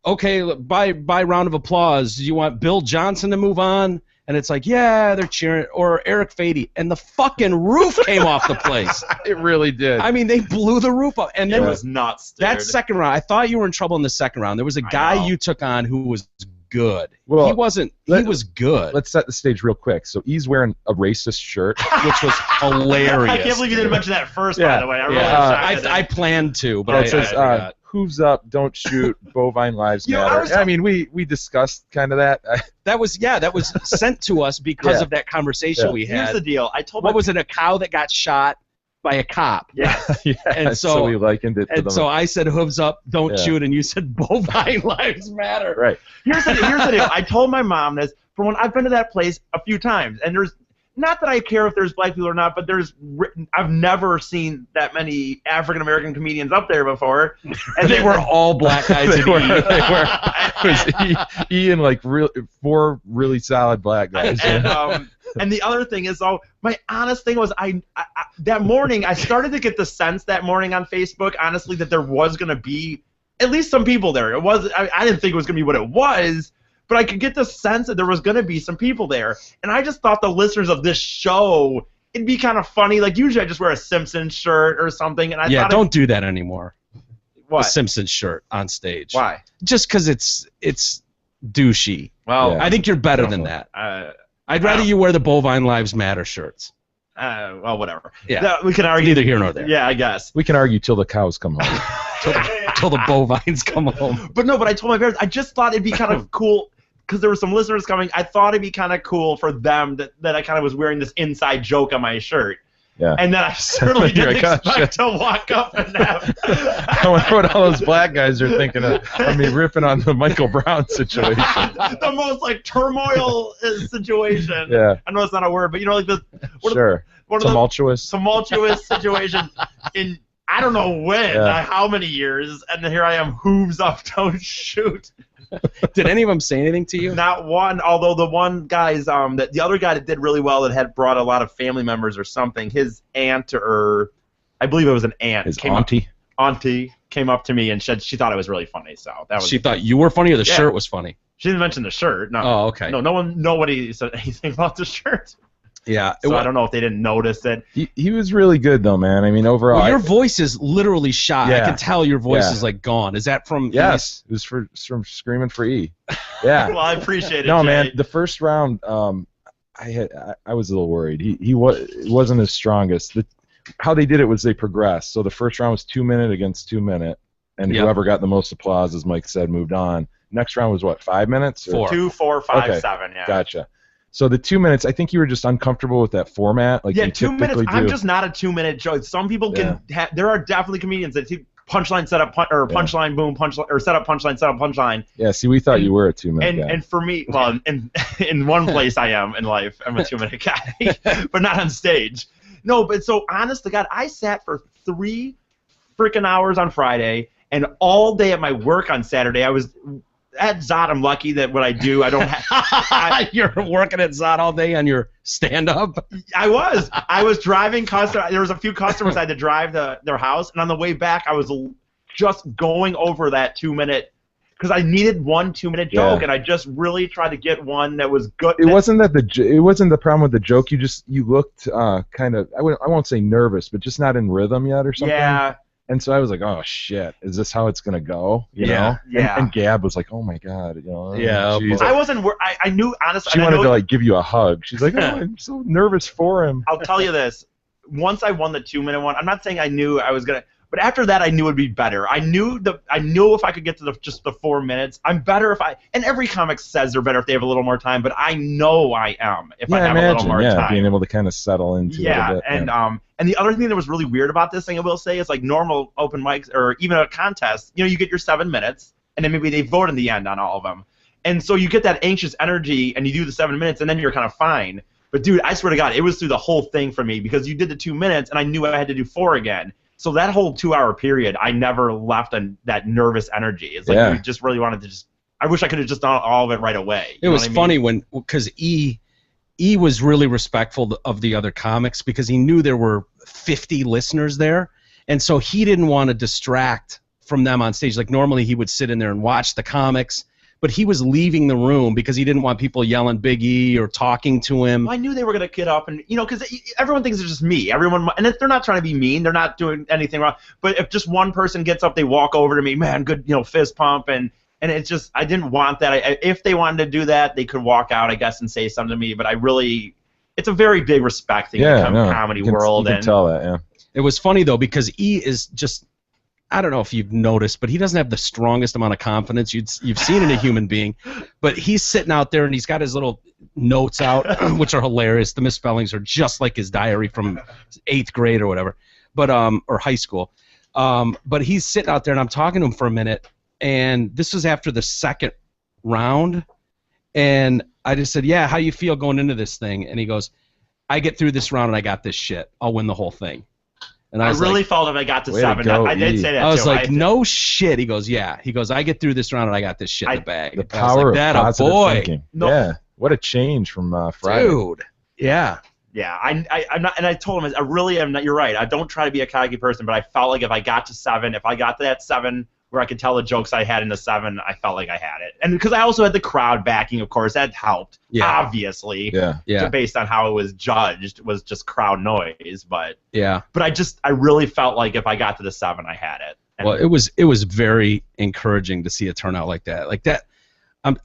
okay, by round of applause, do you want Bill Johnson to move on? And it's like, yeah, they're cheering, or Eric Fady, and the fucking roof came off the place. It really did. I mean, they blew the roof off, and then it was nuts. Dude. That second round, I thought you were in trouble in the second round. There was a guy you took on who was good. Well, he wasn't. He was good. Let's set the stage real quick. So he's wearing a racist shirt, which was hilarious. I can't believe you didn't mention that first. By the way, I planned to, but it says, "Hooves up, don't shoot, bovine lives matter." I mean, we discussed kind of that. That was sent to us because of that conversation we had. Here's the deal. I told. What was it? A cow that got shot by a cop. Yeah. And so we likened it to and them. so I said hooves up, don't shoot, and you said bovine lives matter. Right. Here's the deal. I told my mom this for when I've been to that place a few times, and there's not that I care if there's black people or not, but I've never seen that many African American comedians up there before, and they were all black guys. They were. It was E and like 4 really solid black guys. And the other thing is, my honest thing was, I that morning I started to get the sense that morning on Facebook, honestly, that there was going to be at least some people there. It was. I didn't think it was going to be what it was, but I could get the sense that there was going to be some people there. And I just thought the listeners of this show, it'd be kind of funny. Like usually I just wear a Simpsons shirt or something. And I thought don't do that anymore. What? A Simpsons shirt on stage. Why? Just because it's douchey. Well, I think you're better than that. I'd rather you wear the Bovine Lives Matter shirts. Well, whatever. Yeah. We can argue. Neither here nor there. Yeah, I guess. We can argue till the cows come home. till the bovines come home. But I told my parents, I just thought it'd be kind of cool, because there were some listeners coming. I thought it'd be kind of cool for them that I kind of was wearing this inside joke on my shirt. Yeah. And then I certainly didn't expect to walk up and have. I wonder what all those black guys are thinking of me ripping on the Michael Brown situation. The most turmoil situation. Yeah. I know it's not a word, but like the tumultuous situation in I don't know when, how many years, and here I am, hooves up, don't shoot. Did any of them say anything to you? Not one. Although the one guy's the other guy that did really well, that had brought a lot of family members or something. His aunt, or I believe it was an aunt. His auntie came up to me and said she thought it was really funny. So that was. She thought you were funny, or the shirt was funny. She didn't mention the shirt. No. Oh, okay. No one. Nobody said anything about the shirt. Yeah. So I don't know if they didn't notice it. He was really good though, man. I mean, overall. Well, your voice is literally shot. Yeah. I can tell your voice Yeah. is like gone. Is that from? Yes, it was from Screaming for E. Yeah. Well, I appreciate it. No, Jay. man. The first round, I was a little worried. He wasn't his strongest. How they did it was they progressed. So the first round was 2 minute against 2 minute, and Yep. whoever got the most applause, as Mike said, moved on. Next round was what, 5 minutes? Or- 2, 4, 5, Okay. 7. Yeah. Gotcha. So the 2 minutes, I think you were just uncomfortable with that format. Like Yeah, you 2 minutes. typically I'm do. just not a 2-minute joke. Some people can. There are definitely comedians that do punchline, setup, punchline, boom, punchline, or setup, punchline. Yeah. See, we thought you were a 2 minute guy. And for me, well, in one place I am in life, I'm a 2-minute guy, but not on stage. No, but so honest to God, I sat for 3 freaking hours on Friday, and all day at my work on Saturday. I was at Zot. I'm lucky that what I do, I don't have. You're working at Zot all day on your stand-up. I was driving customer. There was a few customers I had to drive to their house, and on the way back, I was just going over that 2 minute because I needed one 2 minute joke, and I just really tried to get one that was good. It wasn't the problem with the joke. You looked kind of I won't say nervous, but just not in rhythm yet or something. Yeah. And so I was like, oh shit, is this how it's gonna go? You know? Yeah. And Gab was like, oh my god, you know. Yeah, geez. I wasn't. I knew honestly. She wanted to like give you a hug. She's like, oh, I'm so nervous for him. I'll tell you this. Once I won the 2 minute one, I'm not saying I knew I was gonna, but after that I knew it'd be better. I knew if I could get to just the 4 minutes, I'm better if I. And every comic says they're better if they have a little more time, but I know I am if I have a little more time. Being able to kind of settle into it a bit. And the other thing that was really weird about this thing, I will say, is like normal open mics or even a contest, you get your 7 minutes, and then maybe they vote in the end on all of them. And so you get that anxious energy, and you do the 7 minutes, and then you're kind of fine. But, dude, I swear to God, it was through the whole thing for me because you did the 2 minutes, and I knew I had to do 4 again. So that whole 2 hour period, I never left on that nervous energy. It's like you just really wanted to just – I wish I could have just done all of it right away. It was funny because E was really respectful of the other comics because he knew there were 50 listeners there, and so he didn't want to distract from them on stage. Like normally he would sit in there and watch the comics, but he was leaving the room because he didn't want people yelling Big E or talking to him. Well, I knew they were going to get up and, because everyone thinks it's just me. And if they're not trying to be mean, they're not doing anything wrong. But if just one person gets up, they walk over to me, man, good, fist pump, and it's just, I didn't want that. If they wanted to do that, they could walk out, I guess, and say something to me. But it's a very big respect thing in the comedy world. You can tell that, yeah. It was funny, though, because E is just, I don't know if you've noticed, but he doesn't have the strongest amount of confidence you've seen in a human being. But he's sitting out there, and he's got his little notes out, which are hilarious. The misspellings are just like his diary from 8th grade or whatever, but or high school. But he's sitting out there, and I'm talking to him for a minute, and this was after the second round, and I just said, yeah, how you feel going into this thing? And he goes, I get through this round, and I got this shit. I'll win the whole thing. And I really felt if I got to 7. I did say that too. I was like, no shit. He goes, yeah. He goes, I get through this round, and I got this shit in the bag. The power of positive thinking. No. Yeah. What a change from Friday. Dude. Yeah. Yeah, I'm not, and I told him I really am not. You're right. I don't try to be a cocky person, but I felt like if I got to 7, if I got to that 7 where I could tell the jokes I had in the 7, I felt like I had it. And because I also had the crowd backing, of course, that helped. Yeah. Obviously. Yeah. Based on how it was judged, was just crowd noise, but. Yeah. But I really felt like if I got to the 7, I had it. And well, it was very encouraging to see it turn out like that. Like that.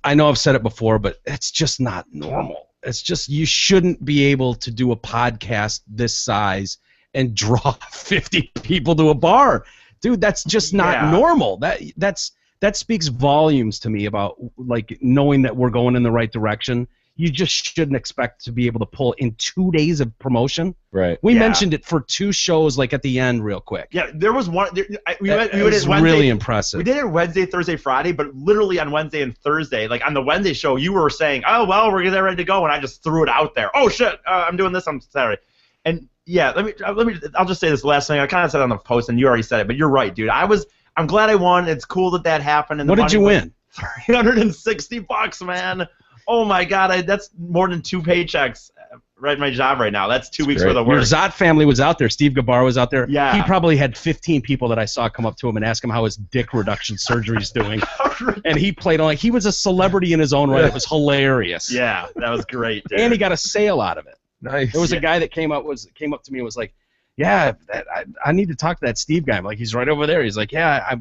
I know I've said it before, but it's just not normal. It's just you shouldn't be able to do a podcast this size and draw 50 people to a bar. Dude, that's just not normal. That speaks volumes to me about like knowing that we're going in the right direction. You just shouldn't expect to be able to pull in 2 days of promotion. Right. We mentioned it for 2 shows, like at the end, real quick. Yeah, there was one. It was really impressive. We did it Wednesday, Thursday, Friday, but literally on Wednesday and Thursday, like on the Wednesday show, you were saying, "Oh well, we're getting ready to go," and I just threw it out there. Oh shit, I'm doing this on Saturday, and yeah, let me. I'll just say this last thing. I kind of said it on the post, and you already said it, but you're right, dude. I'm glad I won. It's cool that happened. And what did you win? $360, man. Oh my God, that's more than 2 paychecks at my job right now. That's 2 weeks worth of work. Your Zot family was out there. Steve Gabar was out there. Yeah. He probably had 15 people that I saw come up to him and ask him how his dick reduction surgery is doing. And he played he was a celebrity in his own right. It was hilarious. Yeah, that was great, dude. And he got a sale out of it. Nice. There was a guy that came up to me and was like, yeah, I need to talk to that Steve guy. I'm like, he's right over there. He's like, yeah,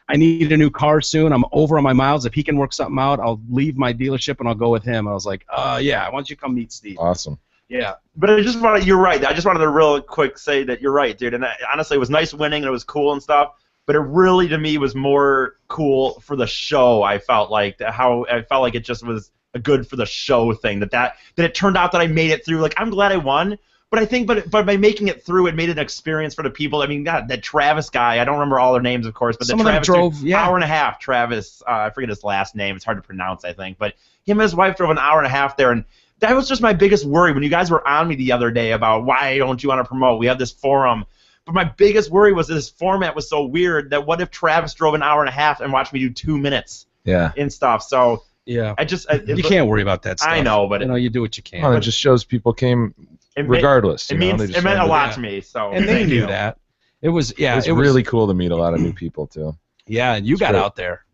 I need a new car soon. I'm over on my miles. If he can work something out, I'll leave my dealership and I'll go with him. I was like, yeah, why don't you come meet Steve? Awesome. Yeah. But you're right. I just wanted to real quick say that you're right, dude. And honestly, it was nice winning and it was cool and stuff. But it really, to me, was more cool for the show. I felt like it just was a good for the show thing. That it turned out that I made it through. Like, I'm glad I won. But I think, but by making it through, it made an experience for the people. I mean, God, that Travis guy, I don't remember all their names, of course, but Some of them drove, yeah. hour and a half. Travis, I forget his last name. It's hard to pronounce, I think. But him and his wife drove an hour and a half there, and that was just my biggest worry when you guys were on me the other day about why don't you want to promote. We have this forum. But my biggest worry was that this format was so weird that what if Travis drove an hour and a half and watched me do 2 minutes and stuff. So yeah, you can't worry about that stuff. I know, but you do what you can. Well, it just shows people came regardless. It meant a lot to me. So and they knew that. It was really cool to meet a lot of new people too. Yeah, and you got out there.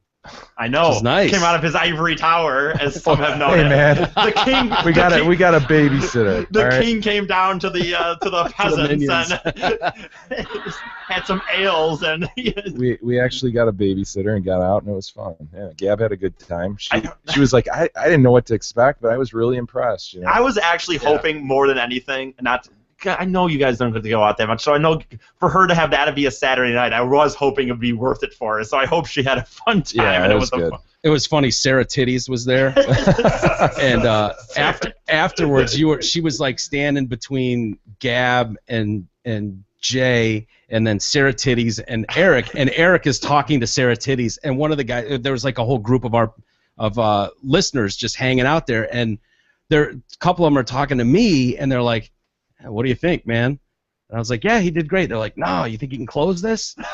I know. Which is nice. Came out of his ivory tower, as some have known. Hey man, the king. we got a babysitter. The king came down to the peasants and had some ales and. we actually got a babysitter and got out and it was fun. Yeah, Gab had a good time. She was like, I didn't know what to expect, but I was really impressed. You know? I was actually hoping more than anything, I know you guys don't get to go out that much, so I know for her to have that to be a Saturday night, I was hoping it would be worth it for her. So I hope she had a fun time. Yeah, and it was good. It was funny. Sarah Titties was there, and afterwards, she was like standing between Gab and Jay, and then Sarah Titties and Eric is talking to Sarah Titties, and one of the guys, there was like a whole group of listeners just hanging out there, and a couple of them are talking to me, and they're like, what do you think, man? And I was like, yeah, he did great. They're like, no, you think you can close this? And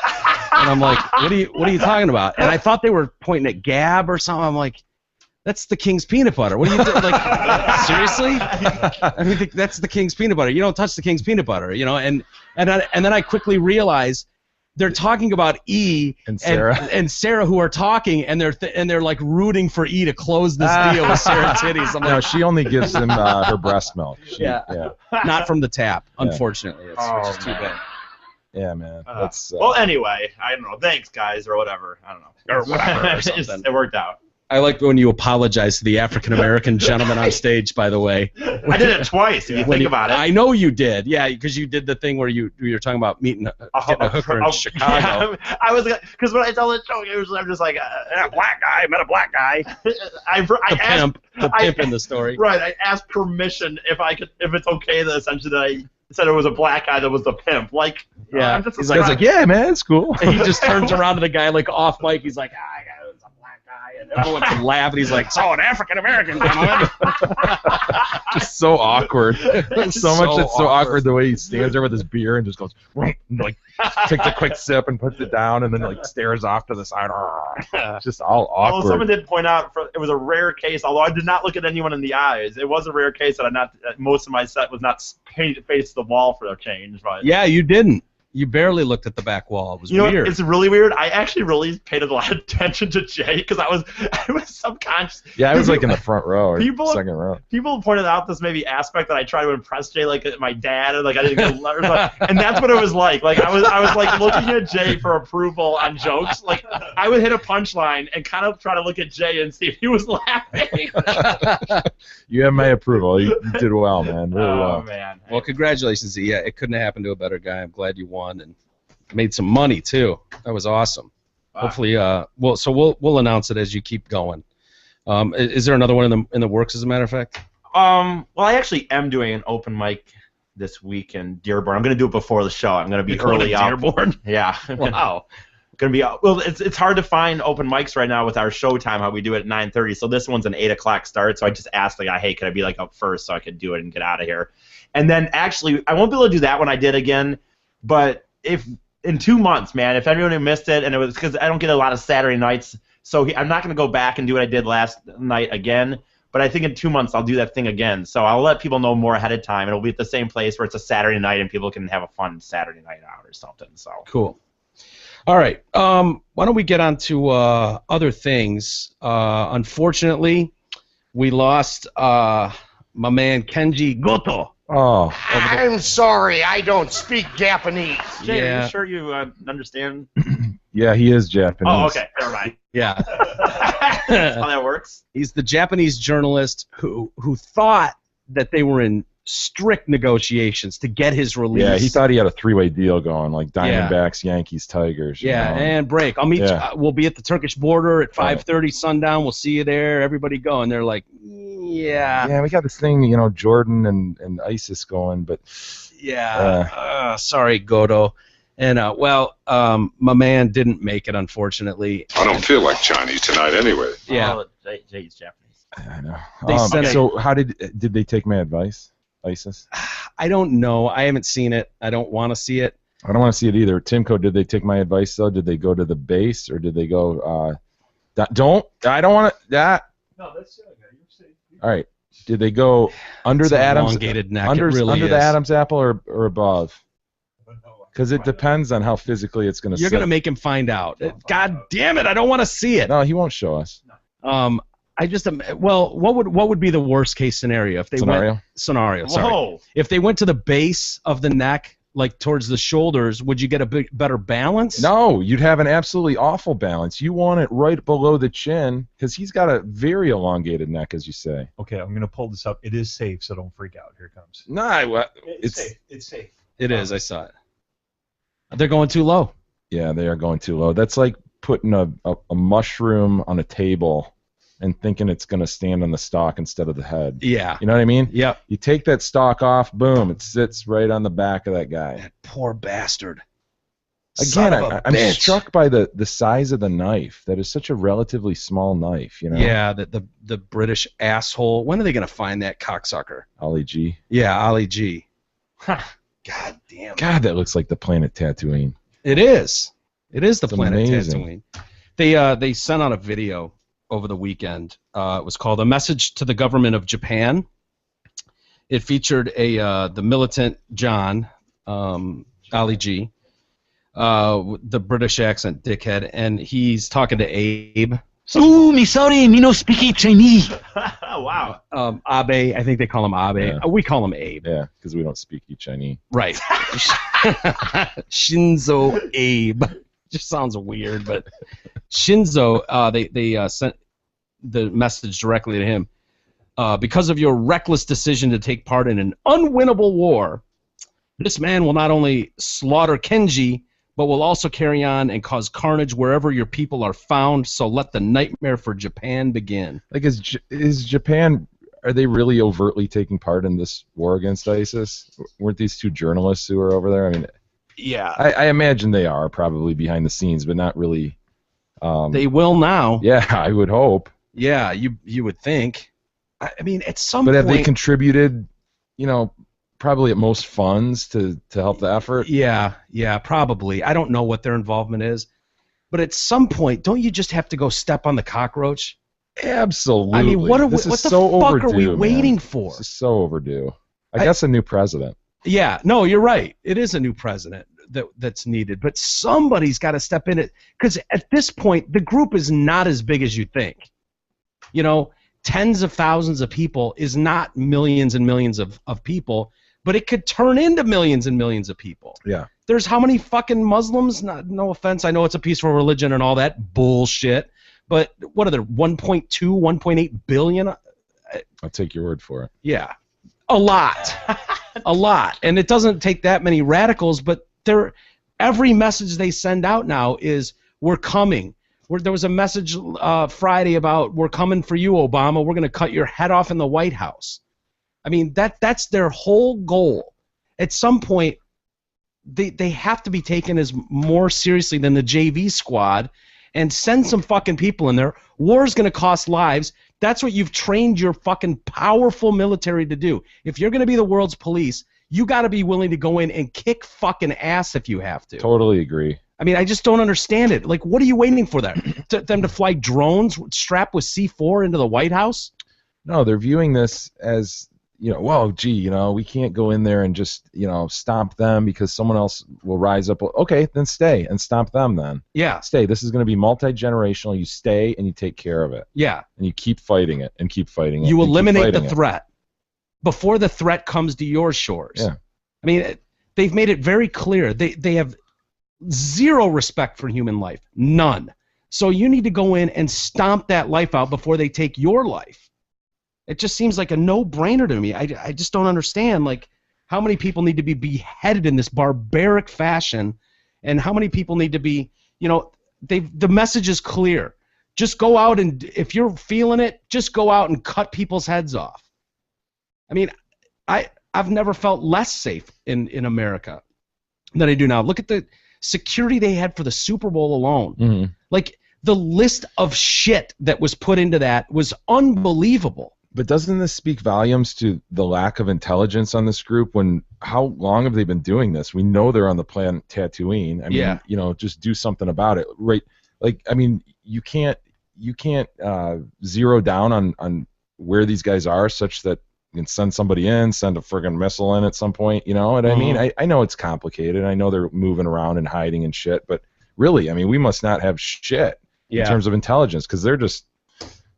I'm like, what are you talking about? And I thought they were pointing at Gab or something. I'm like, that's the King's peanut butter. What are you doing? Like, seriously? I mean, that's the King's peanut butter. You don't touch the King's peanut butter, you know? And then I quickly realized they're talking about E and Sarah who are talking, and they're like rooting for E to close this deal with Sarah Titties. No, she only gives them her breast milk. Not from the tap, unfortunately. Which is too bad. Yeah, man. That's well, anyway, I don't know. Thanks, guys, or whatever. I don't know. Or whatever. Or something. It worked out. I like when you apologize to the African-American gentleman on stage, by the way. I did it twice, if you think about it. I know you did, yeah, because you did the thing where you were talking about getting a hooker in Chicago. Yeah, I was, because when I tell the joke, I'm just like, black guy, I met a black guy. The pimp in the story. Right, I asked permission if it's okay that essentially that I said it was a black guy that was the pimp. Like, yeah, he's like, yeah, man, it's cool. And he just turns around to the guy like off mic. He's like, it's a black guy, and everyone's laughing. He's like, so an African American gentleman. Just so awkward. It's so awkward the way he stands there with his beer and just goes, and, like, takes a quick sip and puts it down, and then like stares off to the side. It's just all awkward. Although someone did point out it was a rare case, although I did not look at anyone in the eyes. It was a rare case that most of my set was not face the wall for a change. But yeah, you didn't. You barely looked at the back wall. It was weird. It's really weird. I actually really paid a lot of attention to Jay because I was subconscious. Yeah, I was like in the front row or second row. People pointed out this maybe aspect that I try to impress Jay, like my dad, or like I didn't get letters, and that's what it was like. Like I was like looking at Jay for approval on jokes. Like I would hit a punchline and kind of try to look at Jay and see if he was laughing. You have my approval. You did well, man. Really well. Man. Well, congratulations. Yeah, it couldn't have happened to a better guy. I'm glad you won and made some money too. That was awesome. Wow. Hopefully, we'll announce it as you keep going. Is there another one in the works, as a matter of fact? Well, I actually am doing an open mic this week in Dearborn. I'm going to do it before the show. I'm going to be early out. Dearborn? Yeah. Wow. Going to be well. It's hard to find open mics right now with our show time. How we do it at 9:30. So this one's an 8 o'clock start. So I just asked the guy, hey, could I be like up first so I could do it and get out of here? And then actually, I won't be able to do that when I did again. But if in 2 months, man, if anyone who missed it, and it was because I don't get a lot of Saturday nights, so I'm not going to go back and do what I did last night again. But I think in 2 months I'll do that thing again. So I'll let people know more ahead of time. It'll be at the same place where it's a Saturday night and people can have a fun Saturday night out or something. So cool. All right. Why don't we get on to other things? Unfortunately, we lost my man Kenji Goto. Oh, I'm sorry, I don't speak Japanese. Jay, are Yeah. you sure you understand? yeah, he is Japanese. Oh, okay. Never mind. Yeah. That's how that works. He's the Japanese journalist who thought that they were in strict negotiations to get his release. Yeah, he thought he had a three-way deal going, like Yeah. Diamondbacks, Yankees, Tigers. you Yeah, know. and break. I'll meet Yeah. you. We'll be at the Turkish border at Right. 5:30 sundown. We'll see you there. Everybody go. And they're like, yeah. Yeah, we got this thing, Jordan and ISIS going, but Sorry, Goto. And, my man didn't make it, unfortunately. I don't feel like Chinese tonight anyway. Yeah. Oh, Jay's Japanese. I know. They sent so how did they take my advice, ISIS? I don't know. I haven't seen it. I don't want to see it. I don't want to see it either. Timko, did they take my advice though? Did they go to the base or did they go? I don't want to. That. No, that's okay. You're safe. All right. Did they go under It's the an Adam's elongated neck. under It really under is. the Adam's apple or above? Because it depends on how physically it's going to. You're going to make him find out. God damn it! I don't want to see it. No, he won't show us. I just what would be the worst case scenario if they went scenario? Sorry. Whoa. If they went to the base of the neck, like towards the shoulders, would you get a better balance? No, you'd have an absolutely awful balance. You want it right below the chin because he's got a very elongated neck, as you say. Okay, I'm going to pull this up. It is safe, so don't freak out. Here it comes. No, It's safe. It's safe. It is. I saw it. They're going too low. Yeah, they are going too low. That's like putting a mushroom on a table and thinking it's going to stand on the stalk instead of the head. Yeah. You know what I mean? Yep. You take that stalk off, boom, it sits right on the back of that guy. That poor bastard. Again, I'm struck by the size of the knife. That is such a relatively small knife, Yeah, the British asshole. When are they going to find that cocksucker? Ollie G. Yeah, Ali G. God damn. God, that looks like the planet Tatooine. It is. It is the It's planet amazing. Tatooine. They sent out a video over the weekend. It was called "A Message to the Government of Japan." It featured the militant John, Ali G, the British accent dickhead, and he's talking to Abe. Ooh, me sorry, me no speak Chinese. Wow. Abe, I think they call him Abe. Yeah. We call him Abe. Yeah, because we don't speak Chinese. Right. Shinzo Abe. Just sounds weird, but Shinzo, they sent the message directly to him. Because of your reckless decision to take part in an unwinnable war, this man will not only slaughter Kenji, but will also carry on and cause carnage wherever your people are found, so let the nightmare for Japan begin. Like, is Japan, are they really overtly taking part in this war against ISIS? Weren't these two journalists who were over there? I mean, Yeah. I imagine they are probably behind the scenes, but not really. They will now. Yeah, I would hope. Yeah, you would think. I mean, at some But point... have they contributed, probably at most funds to help the effort? Yeah, probably. I don't know what their involvement is. But at some point, don't you just have to go step on the cockroach? Absolutely. I mean, what the fuck are we waiting for? This is so overdue. I guess a new president. Yeah, no, you're right. It is a new president that's needed. But somebody's got to step in it. Because at this point, the group is not as big as you think. Tens of thousands of people is not millions and millions of people. But it could turn into millions and millions of people. Yeah. There's how many fucking Muslims? No offense, I know it's a peaceful religion and all that bullshit. But what are there, 1.2, 1.8 billion? I'll take your word for it. Yeah. A lot. A lot. And it doesn't take that many radicals, but every message they send out now is, we're coming. There was a message Friday about, we're coming for you, Obama. We're going to cut your head off in the White House. I mean, that's their whole goal. At some point, they have to be taken as more seriously than the JV squad and send some fucking people in there. War's going to cost lives. That's what you've trained your fucking powerful military to do. If you're going to be the world's police, you got to be willing to go in and kick fucking ass if you have to. Totally agree. I mean, I just don't understand it. Like, what are you waiting for there? Them to fly drones strapped with C4 into the White House? No, they're viewing this as, well, gee, we can't go in there and just, stomp them because someone else will rise up. Okay, then stay and stomp them then. Yeah. Stay. This is going to be multi-generational. You stay and you take care of it. Yeah. And you keep fighting it and keep fighting it. You eliminate the threat. threat. before the threat comes to your shores. Yeah. I mean, they've made it very clear. They have zero respect for human life. None. So you need to go in and stomp that life out before they take your life. It just seems like a no-brainer to me. I just don't understand, like, how many people need to be beheaded in this barbaric fashion, and how many people need to be, the message is clear. Just go out and, if you're feeling it, just go out and cut people's heads off. I mean, I've never felt less safe in America than I do now. Look at the security they had for the Super Bowl alone. Mm-hmm. Like, the list of shit that was put into that was unbelievable. But doesn't this speak volumes to the lack of intelligence on this group? How long have they been doing this? We know they're on the planet Tatooine. I mean, just do something about it, right? Like, I mean, you can't zero down on where these guys are, such that you can send somebody in, send a friggin' missile in at some point. You know what I mean? I know it's complicated. I know they're moving around and hiding and shit, but really, I mean, we must not have shit in terms of intelligence, because they're just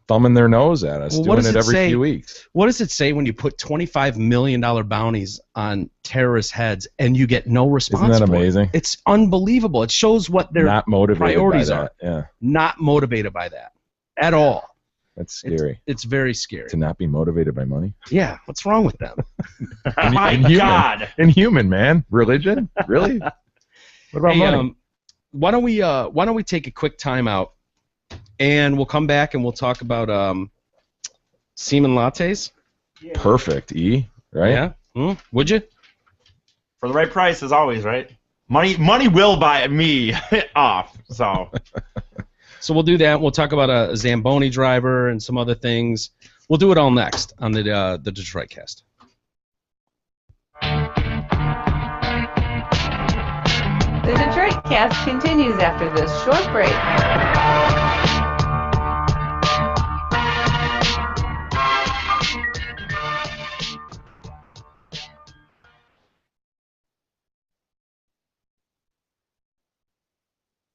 thumbing their nose at us, doing it every few weeks. What does it say when you put $25 million bounties on terrorist heads and you get no response? Isn't that amazing? It's unbelievable. It shows what their not motivated priorities by are. that. Yeah. Not motivated by that at all. That's scary. It's very scary. To not be motivated by money? Yeah. What's wrong with them? My God. Inhuman, man. Religion? Really? What about money? Why don't we take a quick time out, and we'll come back and we'll talk about semen lattes. Perfect, E. Right? Yeah. Would you? For the right price, as always, right? Money will buy me off. So. So we'll do that. We'll talk about a Zamboni driver and some other things. We'll do it all next on the Detroit Cast. The Detroit Cast continues after this short break.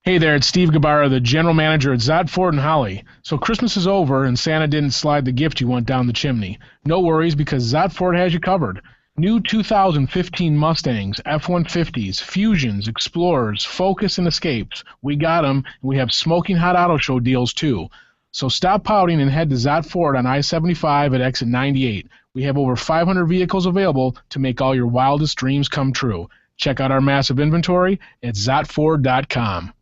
Hey there, it's Steve Gabarra, the general manager at Zod Ford and Holly. So Christmas is over and Santa didn't slide the gift you want down the chimney. No worries, because Zod Ford has you covered. New 2015 Mustangs, F-150s, Fusions, Explorers, Focus, and Escapes. We got them, and we have smoking hot auto show deals too. So stop pouting and head to Zod Ford on I-75 at exit 98. We have over 500 vehicles available to make all your wildest dreams come true. Check out our massive inventory at zotford.com.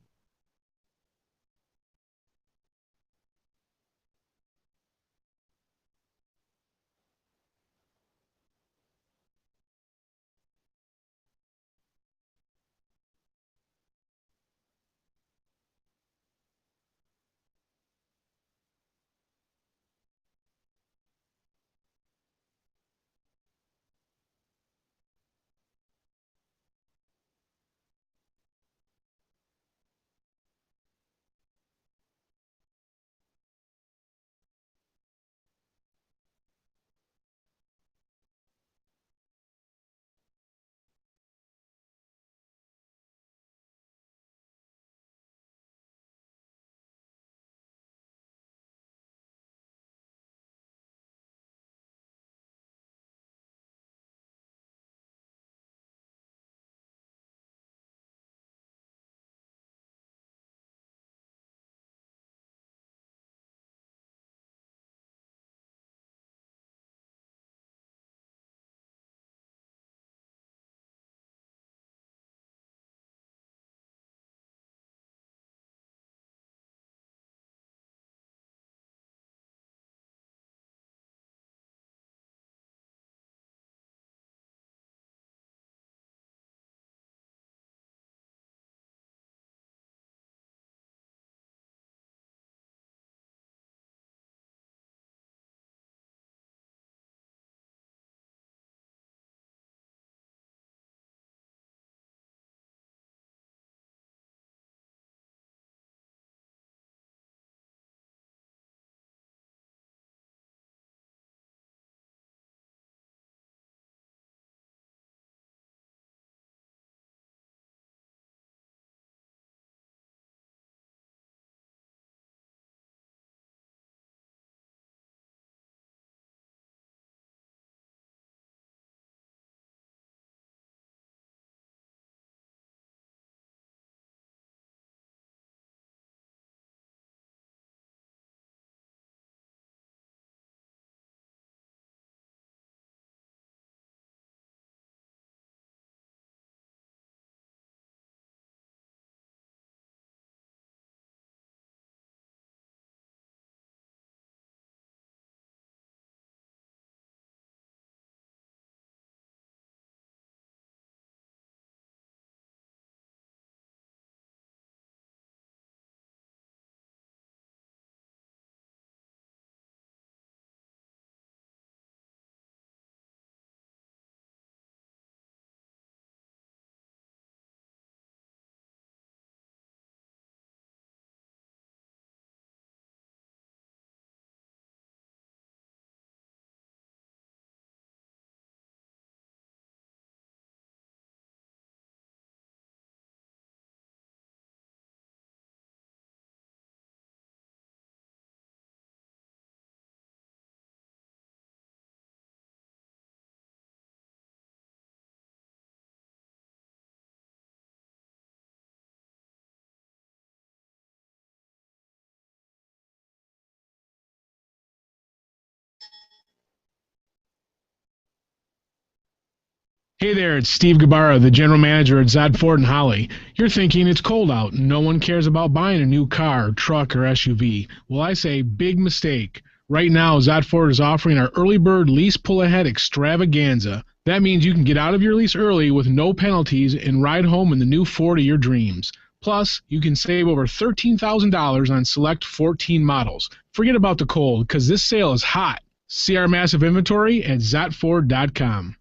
Hey there, it's Steve Gabarra, the general manager at Zod Ford in Holly. You're thinking it's cold out and no one cares about buying a new car, truck, or SUV. Well, I say big mistake. Right now, Zod Ford is offering our early bird lease pull ahead extravaganza. That means you can get out of your lease early with no penalties and ride home in the new Ford of your dreams. Plus, you can save over $13,000 on select 14 models. Forget about the cold, because this sale is hot. See our massive inventory at zotford.com.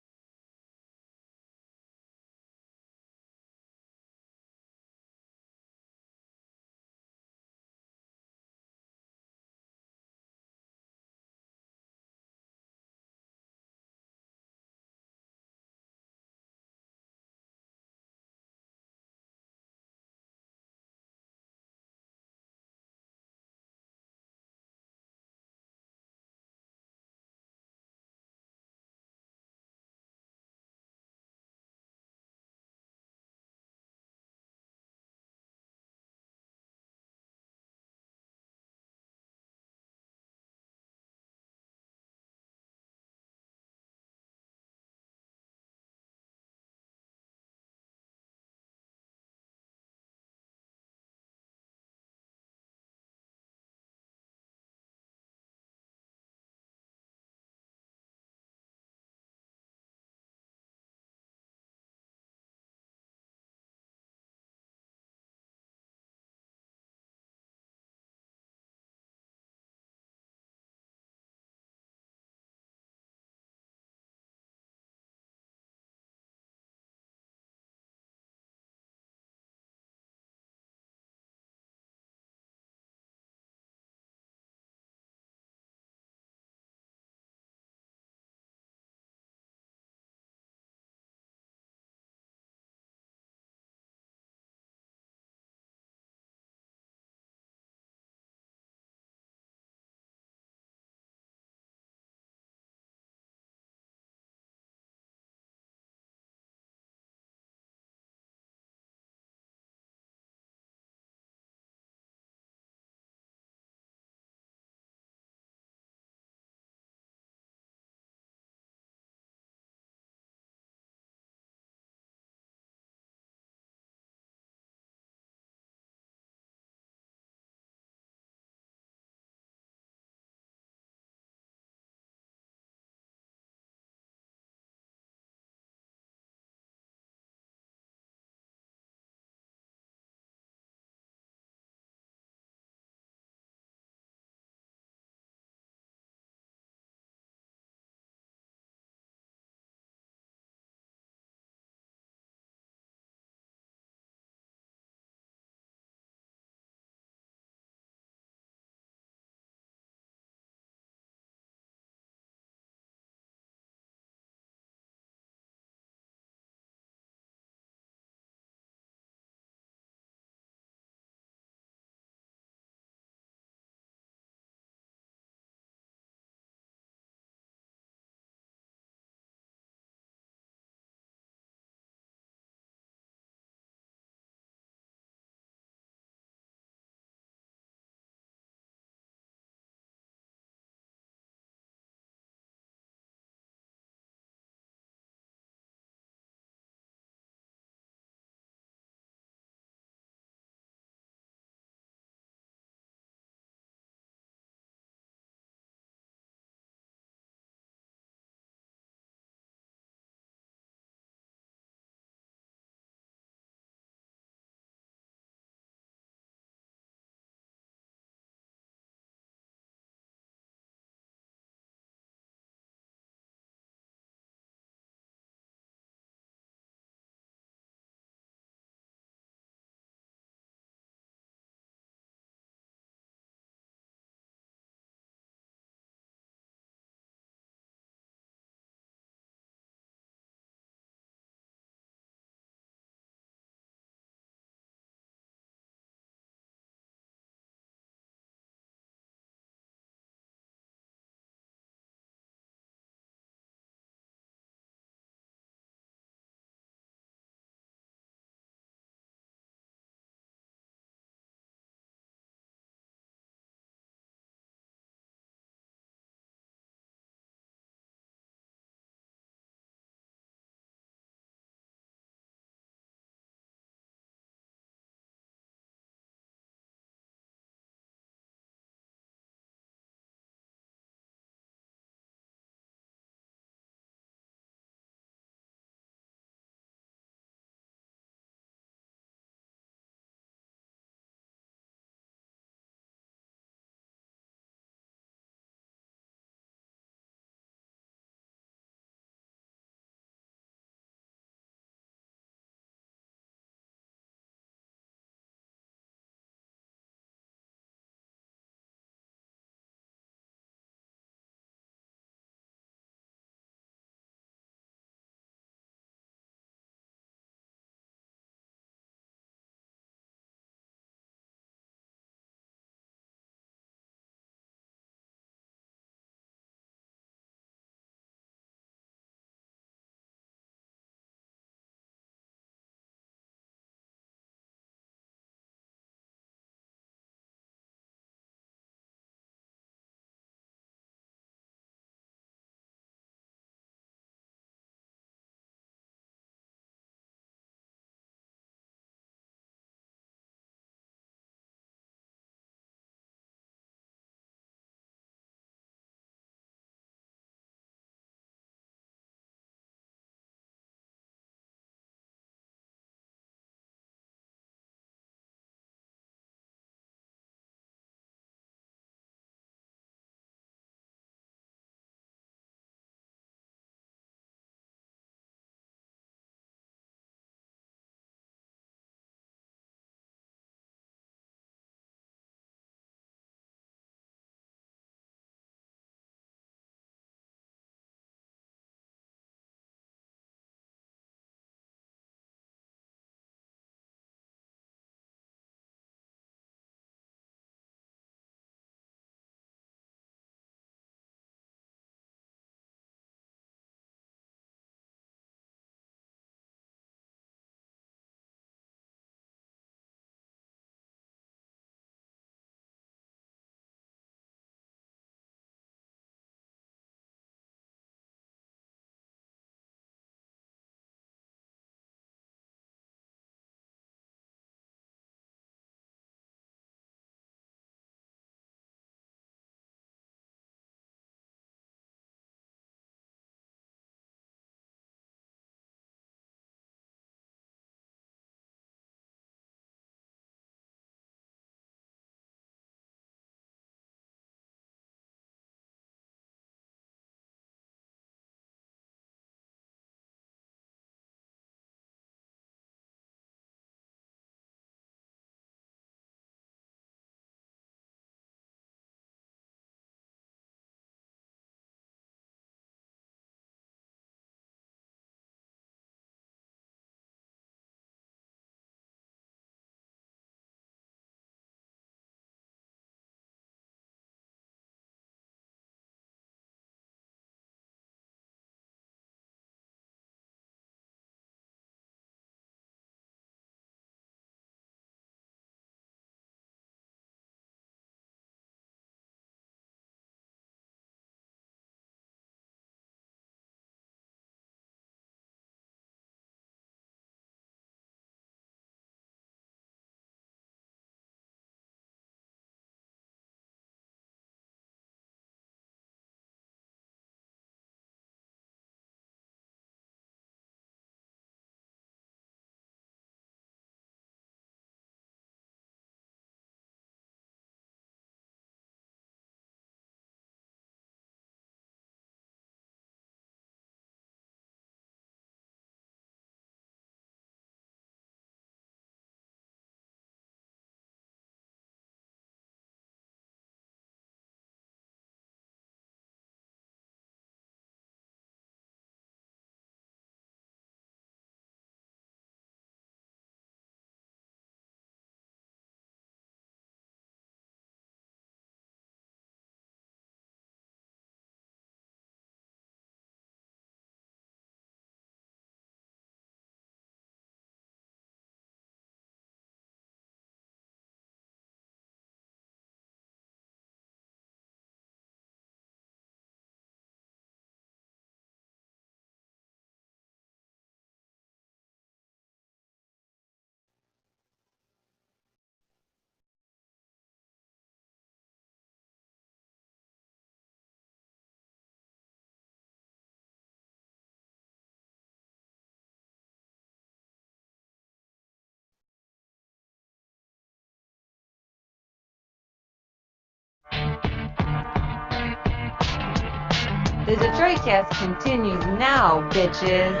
The Detroit Cast continues now, bitches.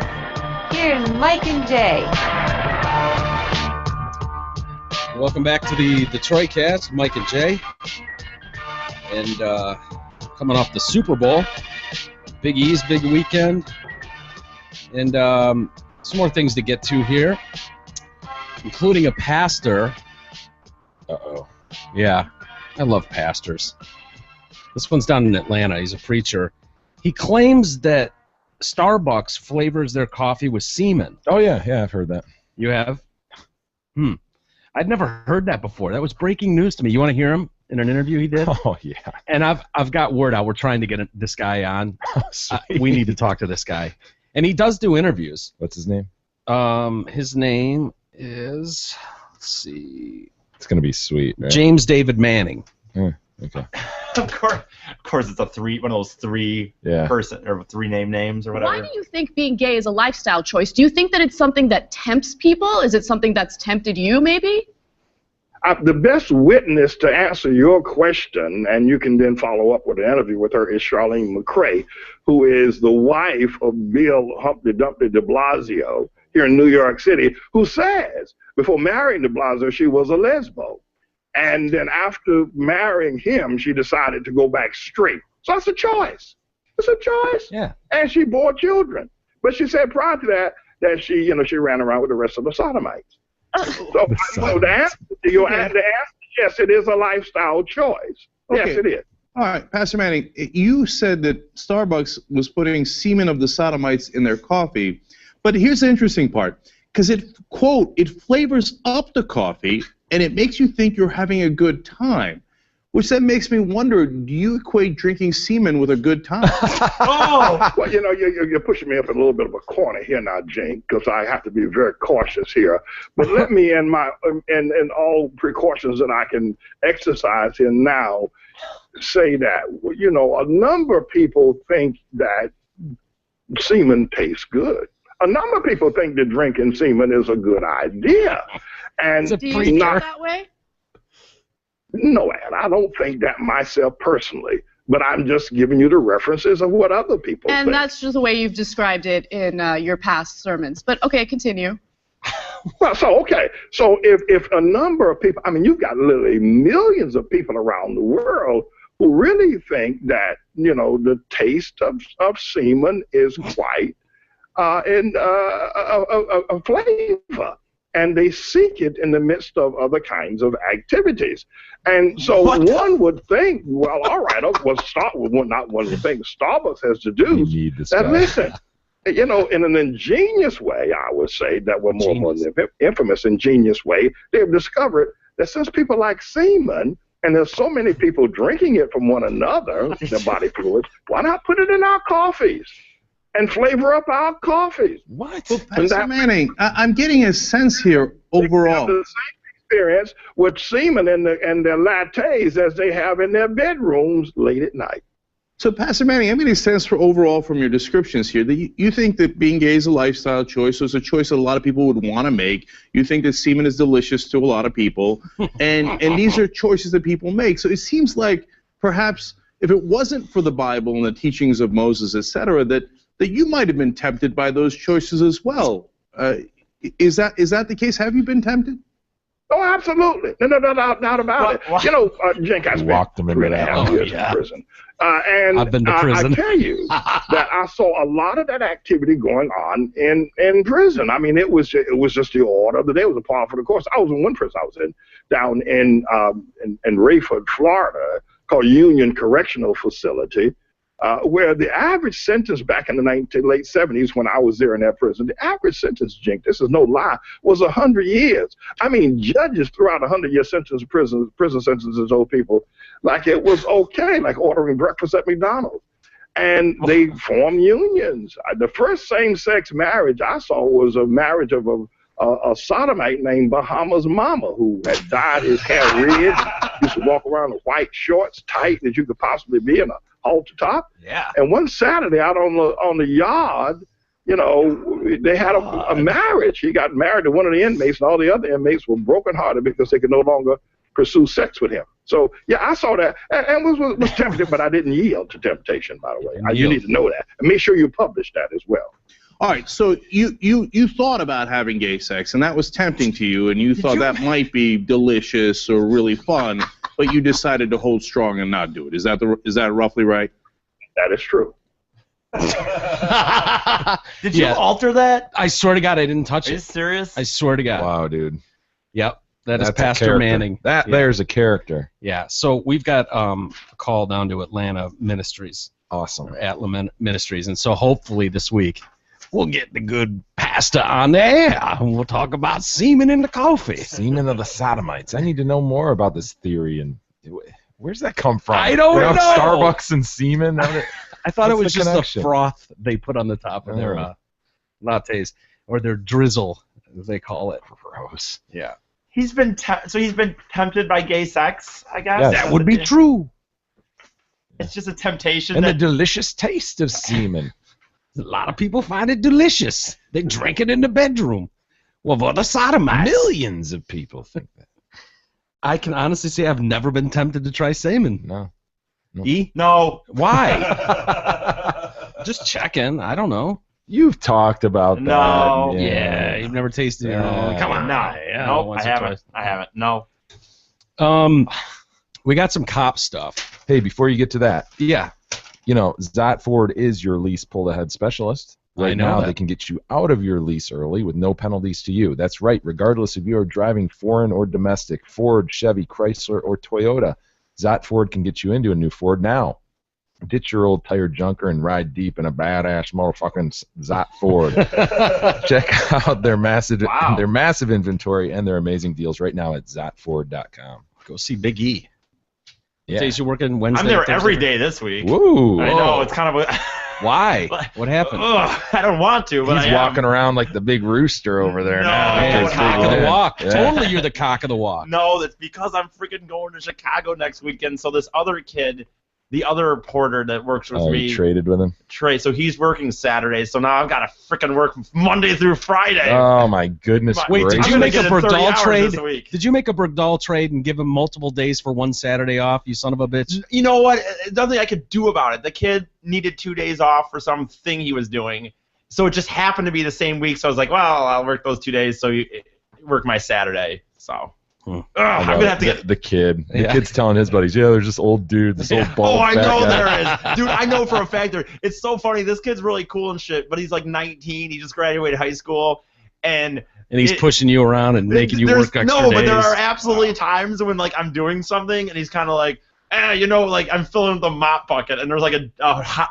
Here's Mike and Jay. Welcome back to the Detroit Cast, Mike and Jay. And coming off the Super Bowl, Big E's big weekend. And some more things to get to here, including a pastor. Uh-oh. Yeah, I love pastors. This one's down in Atlanta. He's a preacher. He claims that Starbucks flavors their coffee with semen. Oh, yeah, I've heard that. You have? I'd never heard that before. That was breaking news to me. You want to hear him in an interview he did? Oh, yeah. And I've got word out. We're trying to get this guy on. We need to talk to this guy. And he does do interviews. What's his name? His name is, let's see. It's going to be sweet, right? James David Manning. Okay. Of course, it's one of those three person or three names or whatever. Why do you think being gay is a lifestyle choice? Do you think that it's something that tempts people? Is it something that's tempted you, maybe? The best witness to answer your question, and you can then follow up with an interview with her, is Charlene McCrae, who is the wife of Bill Humpty Dumpty de Blasio here in New York City, who says before marrying de Blasio she was a lesbo. And then after marrying him, she decided to go back straight. So it's a choice. It's a choice. Yeah. And she bore children. But she said prior to that she ran around with the rest of the sodomites. So the answer to your answer, yes, it is a lifestyle choice. Okay. Yes, it is. All right, Pastor Manning, you said that Starbucks was putting semen of the sodomites in their coffee, but here's the interesting part, because it, quote, it flavors up the coffee and it makes you think you're having a good time, which then makes me wonder, do you equate drinking semen with a good time? Oh! Well, you're pushing me up in a little bit of a corner here now, Jane, because I have to be very cautious here. But let me, in all precautions that I can exercise here now, say that, a number of people think that semen tastes good. A number of people think that drinking semen is a good idea. And do you feel that way? No, Ann, I don't think that myself personally, but I'm just giving you the references of what other people think. And that's just the way you've described it in your past sermons. But, okay, continue. Well, so if a number of people, you've got literally millions of people around the world who really think that, the taste of semen is quite a flavor. And they seek it in the midst of other kinds of activities. And so one would think, well, all right, not one would think Starbucks has to do. You need this that. guy. Listen, in an ingenious way, I would say that we're more than infamous, ingenious way, they've discovered that since people like semen, and there's so many people drinking it from one another, their body fluids, why not put it in our coffees? And flavor up our coffees. What? Well, Pastor Manning, I'm getting a sense here overall. They have the same experience with semen and their lattes as they have in their bedrooms late at night. So, Pastor Manning, I'm getting a sense for overall from your descriptions here that you think that being gay is a lifestyle choice, so it's a choice that a lot of people would want to make. You think that semen is delicious to a lot of people, and these are choices that people make. So it seems like perhaps if it wasn't for the Bible and the teachings of Moses, etc., that you might have been tempted by those choices as well. Is that the case? Have you been tempted? Oh, absolutely. No doubt about it. Jink, I spent 3.5 years in prison. And I've been to prison. I tell you that I saw a lot of that activity going on in prison. It was just the order of the day. It was a part of the course. I was in one prison I was in down in Rayford, Florida, called Union Correctional Facility. Where the average sentence back in the late 70s when I was there in that prison, the average sentence, Jink, this is no lie, was 100 years. Judges threw out 100-year sentence prison sentences to people like it was okay, like ordering breakfast at McDonald's. And they formed unions. The first same-sex marriage I saw was a marriage of a sodomite named Bahama's Mama, who had dyed his hair red, used to walk around in white shorts, tight as you could possibly be, in a halter top. Yeah. And one Saturday out on the yard, they had a marriage. He got married to one of the inmates, and all the other inmates were brokenhearted because they could no longer pursue sex with him. So yeah, I saw that and was tempted, but I didn't yield to temptation. By the way, you need to know that and make sure you publish that as well. All right, so you thought about having gay sex, and that was tempting to you, and you thought that might be delicious or really fun, but you decided to hold strong and not do it. Is that roughly right? That is true. Did you alter that? I swear to God, I didn't touch it. Are you serious? I swear to God. Wow, dude. Yep. That's a Pastor character. Manning. There's a character. Yeah. So we've got a call down to Atlanta Ministries. Awesome. At Ministries, and so hopefully this week we'll get the good pastor on the air, and we'll talk about semen in the coffee. Semen of the sodomites. I need to know more about this theory. And where's that come from? I don't know. Starbucks and semen. I thought it was just connection? the froth they put on the top of their lattes, or their drizzle, as they call it. Gross. Yeah. He's been tempted by gay sex, I guess. Yes. That would be true. It's just a temptation. And the delicious taste of semen. A lot of people find it delicious. They drink it in the bedroom. Well, for the sodomites. Millions of people think that. I can honestly say I've never been tempted to try semen. No. E? No. Why? Just checking. I don't know. You've talked about No. that. Yeah, you've never tasted it. Come on. No. Yeah, Nope, once I or haven't. I haven't. No. We got some cop stuff. Hey, before you get to that, Yeah. you know, Zot Ford is your lease pull-ahead specialist. Right know now, that. they can get you out of your lease early with no penalties to you. That's right, regardless if you are driving foreign or domestic, Ford, Chevy, Chrysler, or Toyota, Zot Ford can get you into a new Ford now. Ditch your old tired junker and ride deep in a badass motherfucking Zot Ford. Check out their massive inventory and their amazing deals right now at zotford.com. Go see Big E. Yeah. Days you working Wednesday? I'm there Thursday? every day this week. Woo! I know, it's kind of a... Why? What happened? Ugh, I don't want to, but He's walking around like the big rooster over there now. Hey, what cock of happened? the walk. Yeah. Totally, you're the cock of the walk. No, that's because I'm freaking going to Chicago next weekend. So this other kid, the other porter that works with me, You traded with him? Trey, so he's working Saturdays. So now I've got to freaking work Monday through Friday. Oh, my goodness. Wait, did I'm you gonna make a get it 30 Bergdahl hours trade? this week. Did you make a Bergdahl trade and give him multiple days for one Saturday off, you son of a bitch? You know what? There's nothing I could do about it. The kid needed 2 days off for something he was doing. So it just happened to be the same week. So I was like, well, I'll work those 2 days. So you work my Saturday. So. I'm going to have to get... The kid's telling his buddies, yeah, there's this old dude, this old bald Oh, I fat know guy. there is. Dude, I know for a fact there. It's so funny. This kid's really cool and shit, but he's like 19. He just graduated high school. And he's pushing you around and making you work extra days. No, but there are absolutely times when like I'm doing something and he's kind of like, you know, like I'm filling with a mop bucket and there's like a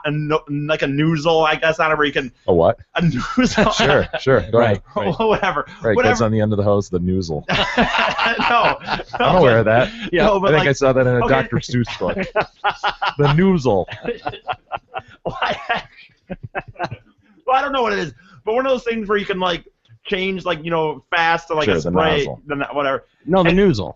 noozle, I guess, on it where you can. A what? A noozle. Sure. Go ahead. Whatever. Right, Whatever. goes on the end of the hose, the noozle. No. I'm aware of that. Yeah, no, but I think like, I saw that in a okay. Dr. Seuss book. The noozle. Well, I don't know what it is, but one of those things where you can like change, like, you know, fast to like Sure, a the spray, nozzle. whatever. No, the noozle.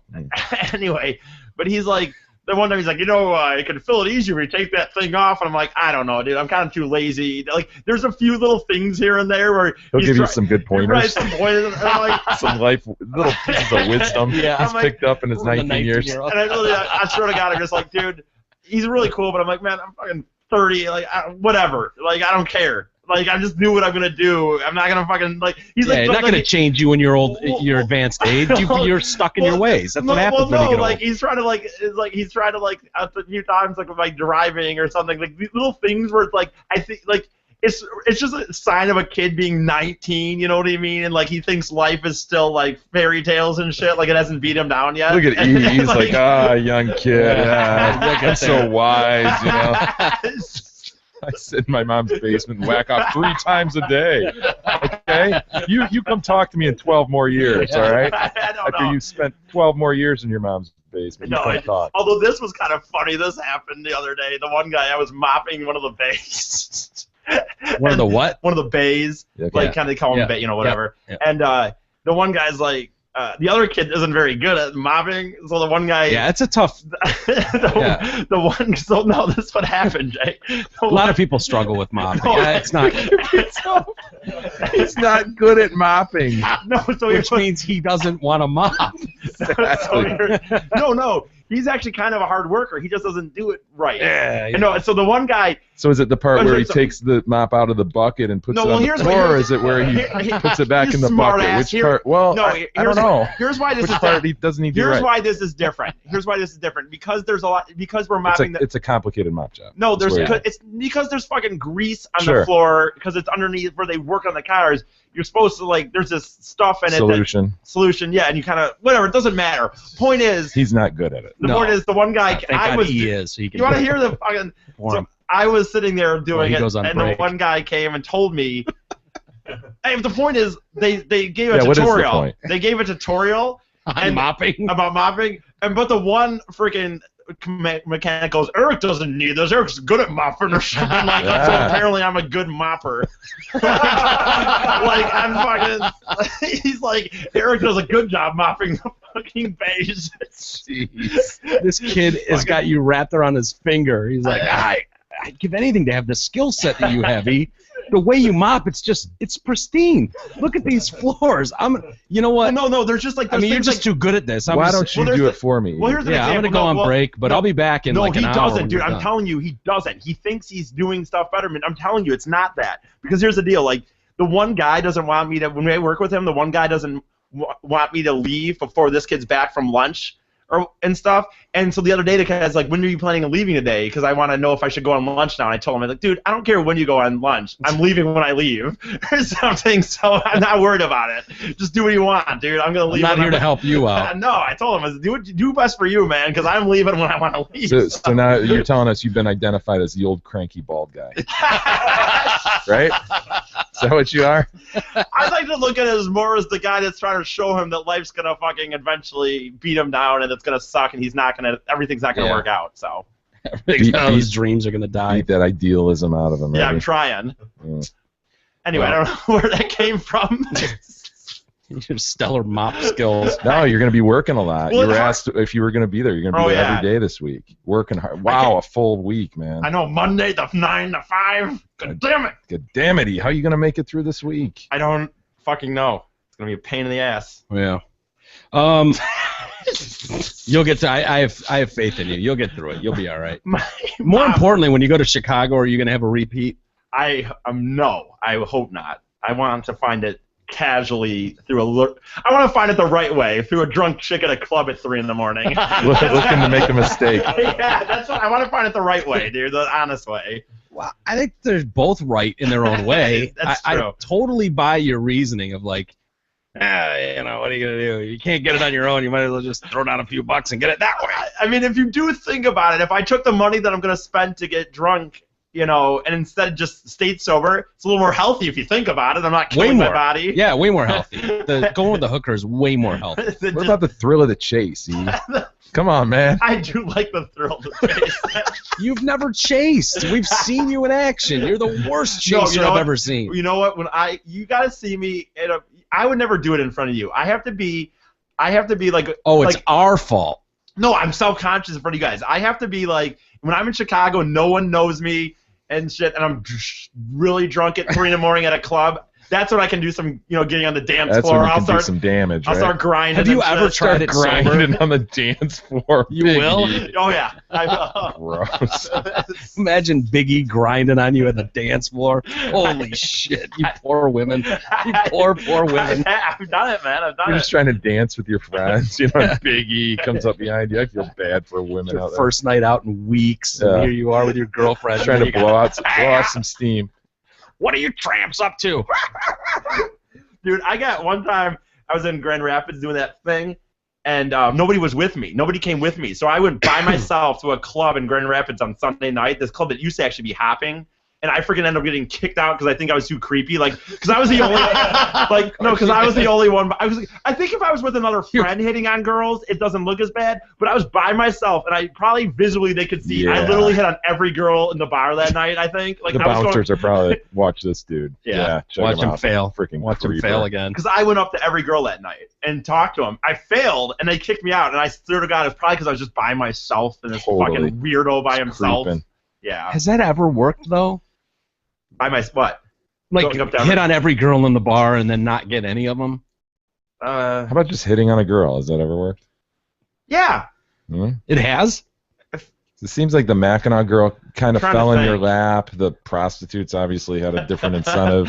Anyway, but he's like, the one time he's like, you know, you can fill it easier if you take that thing off, and I'm like, I don't know, dude, I'm kind of too lazy. Like, there's a few little things here and there where He'll give you some good pointers. Right, some pointers, and I'm like, some little pieces of wisdom he's I'm like, picked up in his 19 years. And I swear to God, I'm just like, dude, he's really cool, but I'm like, man, I'm fucking 30, like, whatever, like, I don't care. Like, I just do what I'm gonna do. I'm not gonna fucking like. He's like, not gonna change you in your advanced age. You're stuck in your ways. That's what happens when you get old. Like he's trying to a few times like with like driving or something, like these little things where it's like I think like it's just a sign of a kid being 19. You know what I mean? And like he thinks life is still like fairy tales and shit. Like it hasn't beat him down yet. Look at E. He's like, young kid. That's so wise, you know. I sit in my mom's basement and whack off 3 times a day. Okay? You come talk to me in 12 more years, all right? After you spent 12 more years in your mom's basement. Although this was kind of funny. This happened the other day. The one guy, I was mopping one of the bays. One of the what? One of the bays. Okay. Like, kind of call them bay, you know, whatever. Yeah. And the one guy's like, the other kid isn't very good at mopping, so the one guy. Yeah, it's a tough. The one. So no, this is what happened, Jay. A lot of people struggle with mopping. It's not. He's not good at mopping. No, so which means he doesn't want to mop. No. he's actually kind of a hard worker. He just doesn't do it right. Yeah. You know, so the one guy. So is it the part where he so- takes the mop out of the bucket and puts No, it well, on the here's floor, what- or is it where he puts it back you in the smart bucket? ass. Which part? Well, No, I don't know. Here's why this Which is part he doesn't he do Here's right? why this is different. Here's why this is different. Because there's a lot. Because we're mopping. It's a complicated mop job. No, That's where it's because there's fucking grease on Sure. the floor because it's underneath where they work on the counters. You're supposed to like there's this stuff in it. Solution, yeah, and you kind of whatever. It doesn't matter. Point is, he's not good at it. the point is the one guy. Thank God he is. So he can you want to hear the fucking? So I was sitting there doing it, and the one guy came and told me. Hey, the point is, they gave a tutorial. What is the point? They gave a tutorial about mopping, but the one freaking mechanic goes, Eric doesn't need this. Eric's good at mopping or something like that. So apparently I'm a good mopper. Like I'm fucking. He's like Eric does a good job mopping the fucking base. Jeez. This kid has got you wrapped around his finger. He's like, I'd give anything to have the skill set that you have, E. The way you mop, it's pristine. Look at these floors. You know what? No, there's just like. I mean, you're just too good at this. Why don't you do it for me? Well, here's an example. I'm gonna go on break, but I'll be back in like an hour. No, he doesn't, when dude. we're I'm done. telling you, he doesn't. He thinks he's doing stuff better. I'm telling you, it's not that. Because here's the deal. Like, the one guy doesn't want me to. When I work with him, the one guy doesn't want me to leave before this kid's back from lunch. And stuff, and so the other day the guy's like, when are you planning on leaving today? Because I want to know if I should go on lunch now. And I told him, I'm like, dude, I don't care when you go on lunch. I'm leaving when I leave or something, so I'm not worried about it. Just do what you want, dude. I'm going to leave. I'm not here to help you out. No, I told him, do best for you, man, because I'm leaving when I want to leave. So now you're telling us you've been identified as the old cranky bald guy. Right? Is that what you are? I like to look at it as more as the guy that's trying to show him that life's going to fucking eventually beat him down and it's going to suck and everything's not going to work out, so. His dreams are going to die. Beat that idealism out of him. Yeah, maybe. I'm trying. Mm. Anyway, I don't know where that came from. Your stellar mop skills. No, you're going to be working a lot. Well, you were asked if you were going to be there. You're going to be there every day this week. Working hard. Wow, a full week, man. I know, Monday, the 9 to 5. God damn it. God damn it, E. How are you going to make it through this week? I don't fucking know. It's going to be a pain in the ass. Yeah. You'll get to. I have faith in you. You'll get through it. You'll be all right. More importantly, when you go to Chicago, are you going to have a repeat? No. I hope not. I want to find it casually through I want to find it the right way through a drunk chick at a club at 3 in the morning. Looking to make a mistake. Yeah, that's what I want to find it the right way, dude. The honest way. Well, I think they're both right in their own way. That's true. I totally buy your reasoning of like, what are you gonna do? You can't get it on your own. You might as well just throw down a few bucks and get it that way. I mean, if you do think about it, if I took the money that I'm gonna spend to get drunk, and instead just stayed sober, it's a little more healthy if you think about it. I'm not killing my body. Yeah, way more healthy. Going with the hooker is way more healthy. What about the thrill of the chase, E? Come on, man. I do like the thrill of the chase. You've never chased. We've seen you in action. You're the worst chaser I've ever seen. You know what? You gotta see me I would never do it in front of you. I have to be like. Oh, it's our fault. No, I'm self-conscious in front of you guys. I have to be like, when I'm in Chicago, no one knows me and shit, and I'm really drunk at 3 in the morning at a club. That's when I can do some, getting on the dance floor. When you can do some damage. I'll start grinding. Have you ever tried it grinding on the dance floor? You will? Oh yeah. Gross. Imagine Biggie grinding on you at the dance floor. Holy shit! You poor women. You poor women. I've done it, man. I've done You're it. just trying to dance with your friends. Big E comes up behind you. I feel bad for women out there. First night out in weeks, and here you are with your girlfriend. Trying to blow out some steam. What are you tramps up to? Dude, I got one time I was in Grand Rapids doing that thing, and nobody was with me. Nobody came with me. So I went by myself to a club in Grand Rapids on Sunday night, this club that used to actually be hopping. And I freaking ended up getting kicked out because I think I was too creepy. Because I was the only, because I was the only one. I think if I was with another friend hitting on girls, it doesn't look as bad. But I was by myself, and I probably visually they could see. Yeah. I literally hit on every girl in the bar that night. I think. The bouncers are probably watch this dude. Yeah, watch him fail. Freaking watch him fail again. Because I went up to every girl that night and talked to them. I failed, and they kicked me out. And I swear to God, it's probably because I was just by myself and this fucking weirdo by himself. Creeping. Yeah. Has that ever worked though? By my what? Like hit on every girl in the bar and then not get any of them? How about just hitting on a girl? Has that ever worked? Yeah. Hmm? It has? It seems like the Mackinac girl kind of Trying to fell in your think. lap. The prostitutes obviously had a different incentive.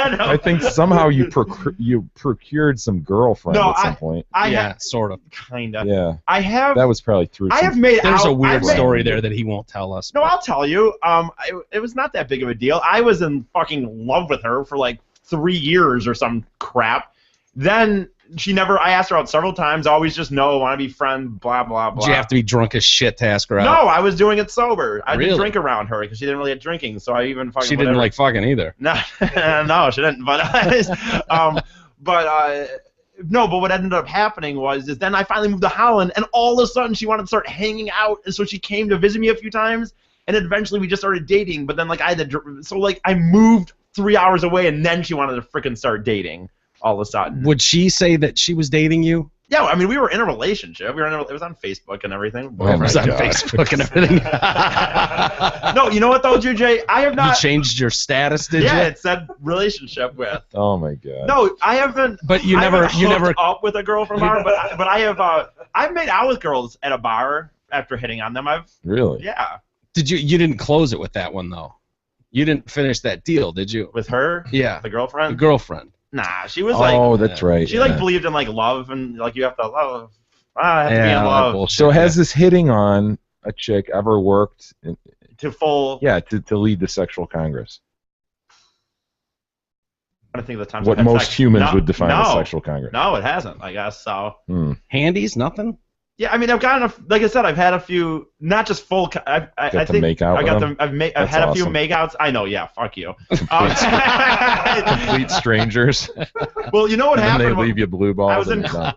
I think somehow you procured some girlfriend No, at some point. Sort of. Kinda. Yeah. I have. That was probably through. I have made. There's a out, weird I've made- story there that he won't tell us. No, I'll tell you. It was not that big of a deal. I was in fucking love with her for like 3 years or some crap. Then she never. I asked her out several times. Always just no. Want to be friends. Blah blah blah. Did you have to be drunk as shit to ask her out? No, I was doing it sober. I Really? didn't drink around her because she didn't really get drinking. So I even fucking. She didn't whatever. like fucking either. No, no, she didn't. But no. But what ended up happening was then I finally moved to Holland, and all of a sudden she wanted to start hanging out, and so she came to visit me a few times, and then eventually we just started dating. But then like I had to, so like I moved 3 hours away, and then she wanted to freaking start dating all of a sudden. Would she say that she was dating you? Yeah, I mean we were in a relationship. It was on Facebook and everything. Oh it was on Facebook and everything. No, you know what though, JJ? I have not. You changed your status, did you? Yeah, it said relationship with. Oh my god. No, I haven't. But you I never, haven't you hooked never. up with a girl from bar, but I have. I've made out with girls at a bar after hitting on them. Really? Yeah. Did you? You didn't close it with that one though. You didn't finish that deal, did you? With her? Yeah. The girlfriend? The girlfriend. Nah, she was like. Oh, that's right. She like believed in like love and like you have to love. I have to be in love. Bullshit, So has this hitting on a chick ever worked? To full. Yeah, to lead the sexual congress. I think of the times What I've had most sex. humans No, would define as no. sexual congress. No, it hasn't. I guess so. Handies, nothing. Yeah, I mean, I've gotten like I said, I've had a few, not just full. I to think make out I got with them. them? I've That's had a few awesome. makeouts. I know, yeah, fuck you. Complete strangers. Well, you know what And then happened? they leave you blue balls. I was in. and done.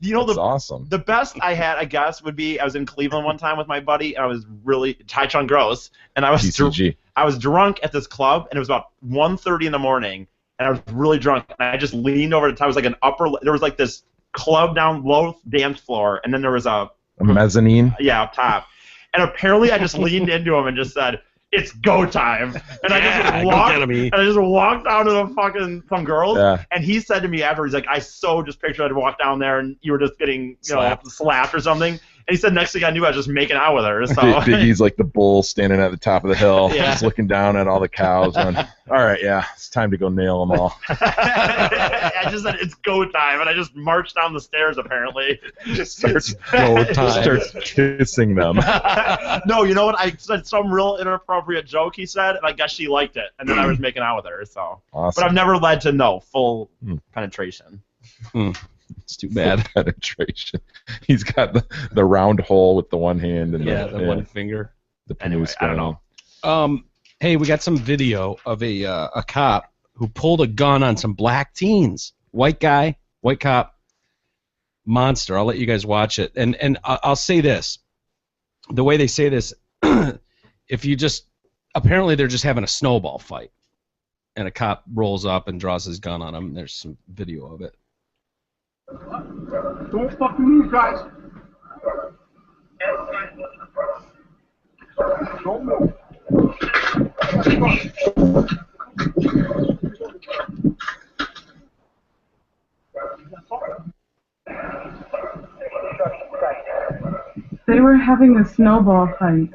You know That's awesome. The best I had, I guess, would be I was in Cleveland one time with my buddy. And I was really Tai Chung Gross, and I was TCG. I was drunk at this club, and it was about 1:30 in the morning, and I was really drunk. And I just leaned over the top. It was like an upper. There was like this club down low dance floor, and then there was a mezzanine. Yeah, up top. And apparently, I just leaned into him and just said, "It's go time." And I just walked down to the fucking some girls. Yeah. And he said to me after, he's like, "I so just pictured I'd walk down there and you were just getting slapped or something." And he said, next thing I knew, I was just making out with her. So Biggie's like the bull standing at the top of the hill, Yeah. just looking down at all the cows. Going, all right, yeah, it's time to go nail them all. I just said it's go time, and I just marched down the stairs. Apparently, Just starts kissing them. No, you know what? I said some real inappropriate joke. He said, and I guess she liked it, and then I was making out with her. So, Awesome. But I've never led to full penetration. It's too bad. Penetration. He's got the round hole with the one hand and the one finger. The Anyway, I don't know. Hey, we got some video of a cop who pulled a gun on some black teens. White guy, white cop, monster. I'll let you guys watch it. And I'll say this. The way they say this, if you just apparently they're just having a snowball fight, and a cop rolls up and draws his gun on him. There's some video of it. Don't fucking move, guys. Don't move. They were having a snowball fight.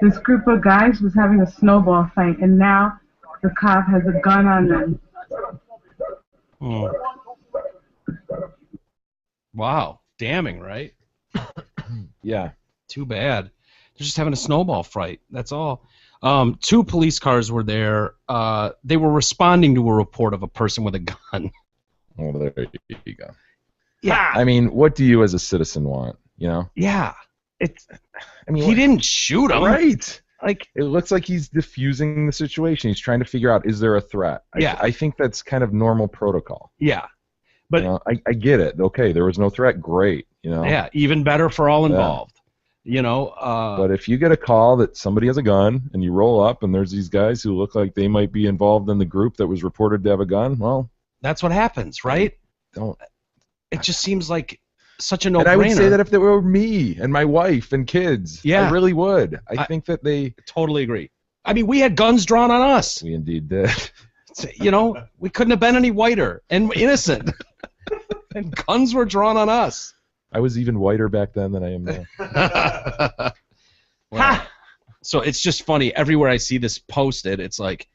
This group of guys was having a snowball fight, and now the cop has a gun on them. Oh. Wow. Damning, right? Yeah. Too bad. They're just having a snowball fight. That's all. 2 police cars were there. They were responding to a report of a person with a gun. Oh, there you go. Yeah. I mean, what do you as a citizen want? You know? Yeah. I mean, he didn't shoot him. Right. Like, it looks like he's diffusing the situation. He's trying to figure out, is there a threat? I think that's kind of normal protocol. Yeah. But you know, I get it. Okay, there was no threat. Great. You know. Yeah, even better for all involved. Yeah. You know. But if you get a call that somebody has a gun and you roll up and there's these guys who look like they might be involved in the group that was reported to have a gun, well, that's what happens, right? It just seems like such a no-brainer. And I would say that if it were me and my wife and kids, yeah, I really would. I think that they totally agree. I mean, we had guns drawn on us. We indeed did. You know, we couldn't have been any whiter and innocent. And guns were drawn on us. I was even whiter back then than I am now. Wow. So it's just funny. Everywhere I see this posted, it's like,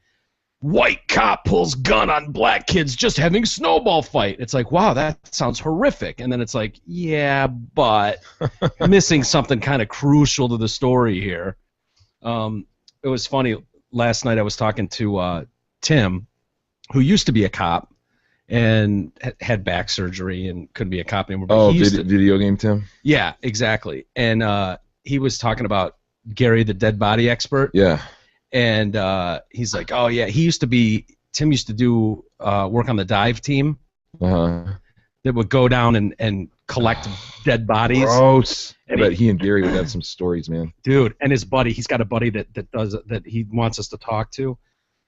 white cop pulls gun on black kids just having snowball fight. It's like, wow, that sounds horrific. And then it's like, yeah, but missing something kind of crucial to the story here. It was funny. Last night I was talking to Tim, who used to be a cop and had back surgery and couldn't be a cop anymore. But Video game Tim? Yeah, exactly. And he was talking about Gary, the dead body expert. Yeah. And he's like, oh, yeah, Tim used to do work on the dive team that would go down and collect dead bodies. Gross. I bet he and Gary would have some stories, man. Dude, and his buddy, he's got a buddy that he wants us to talk to,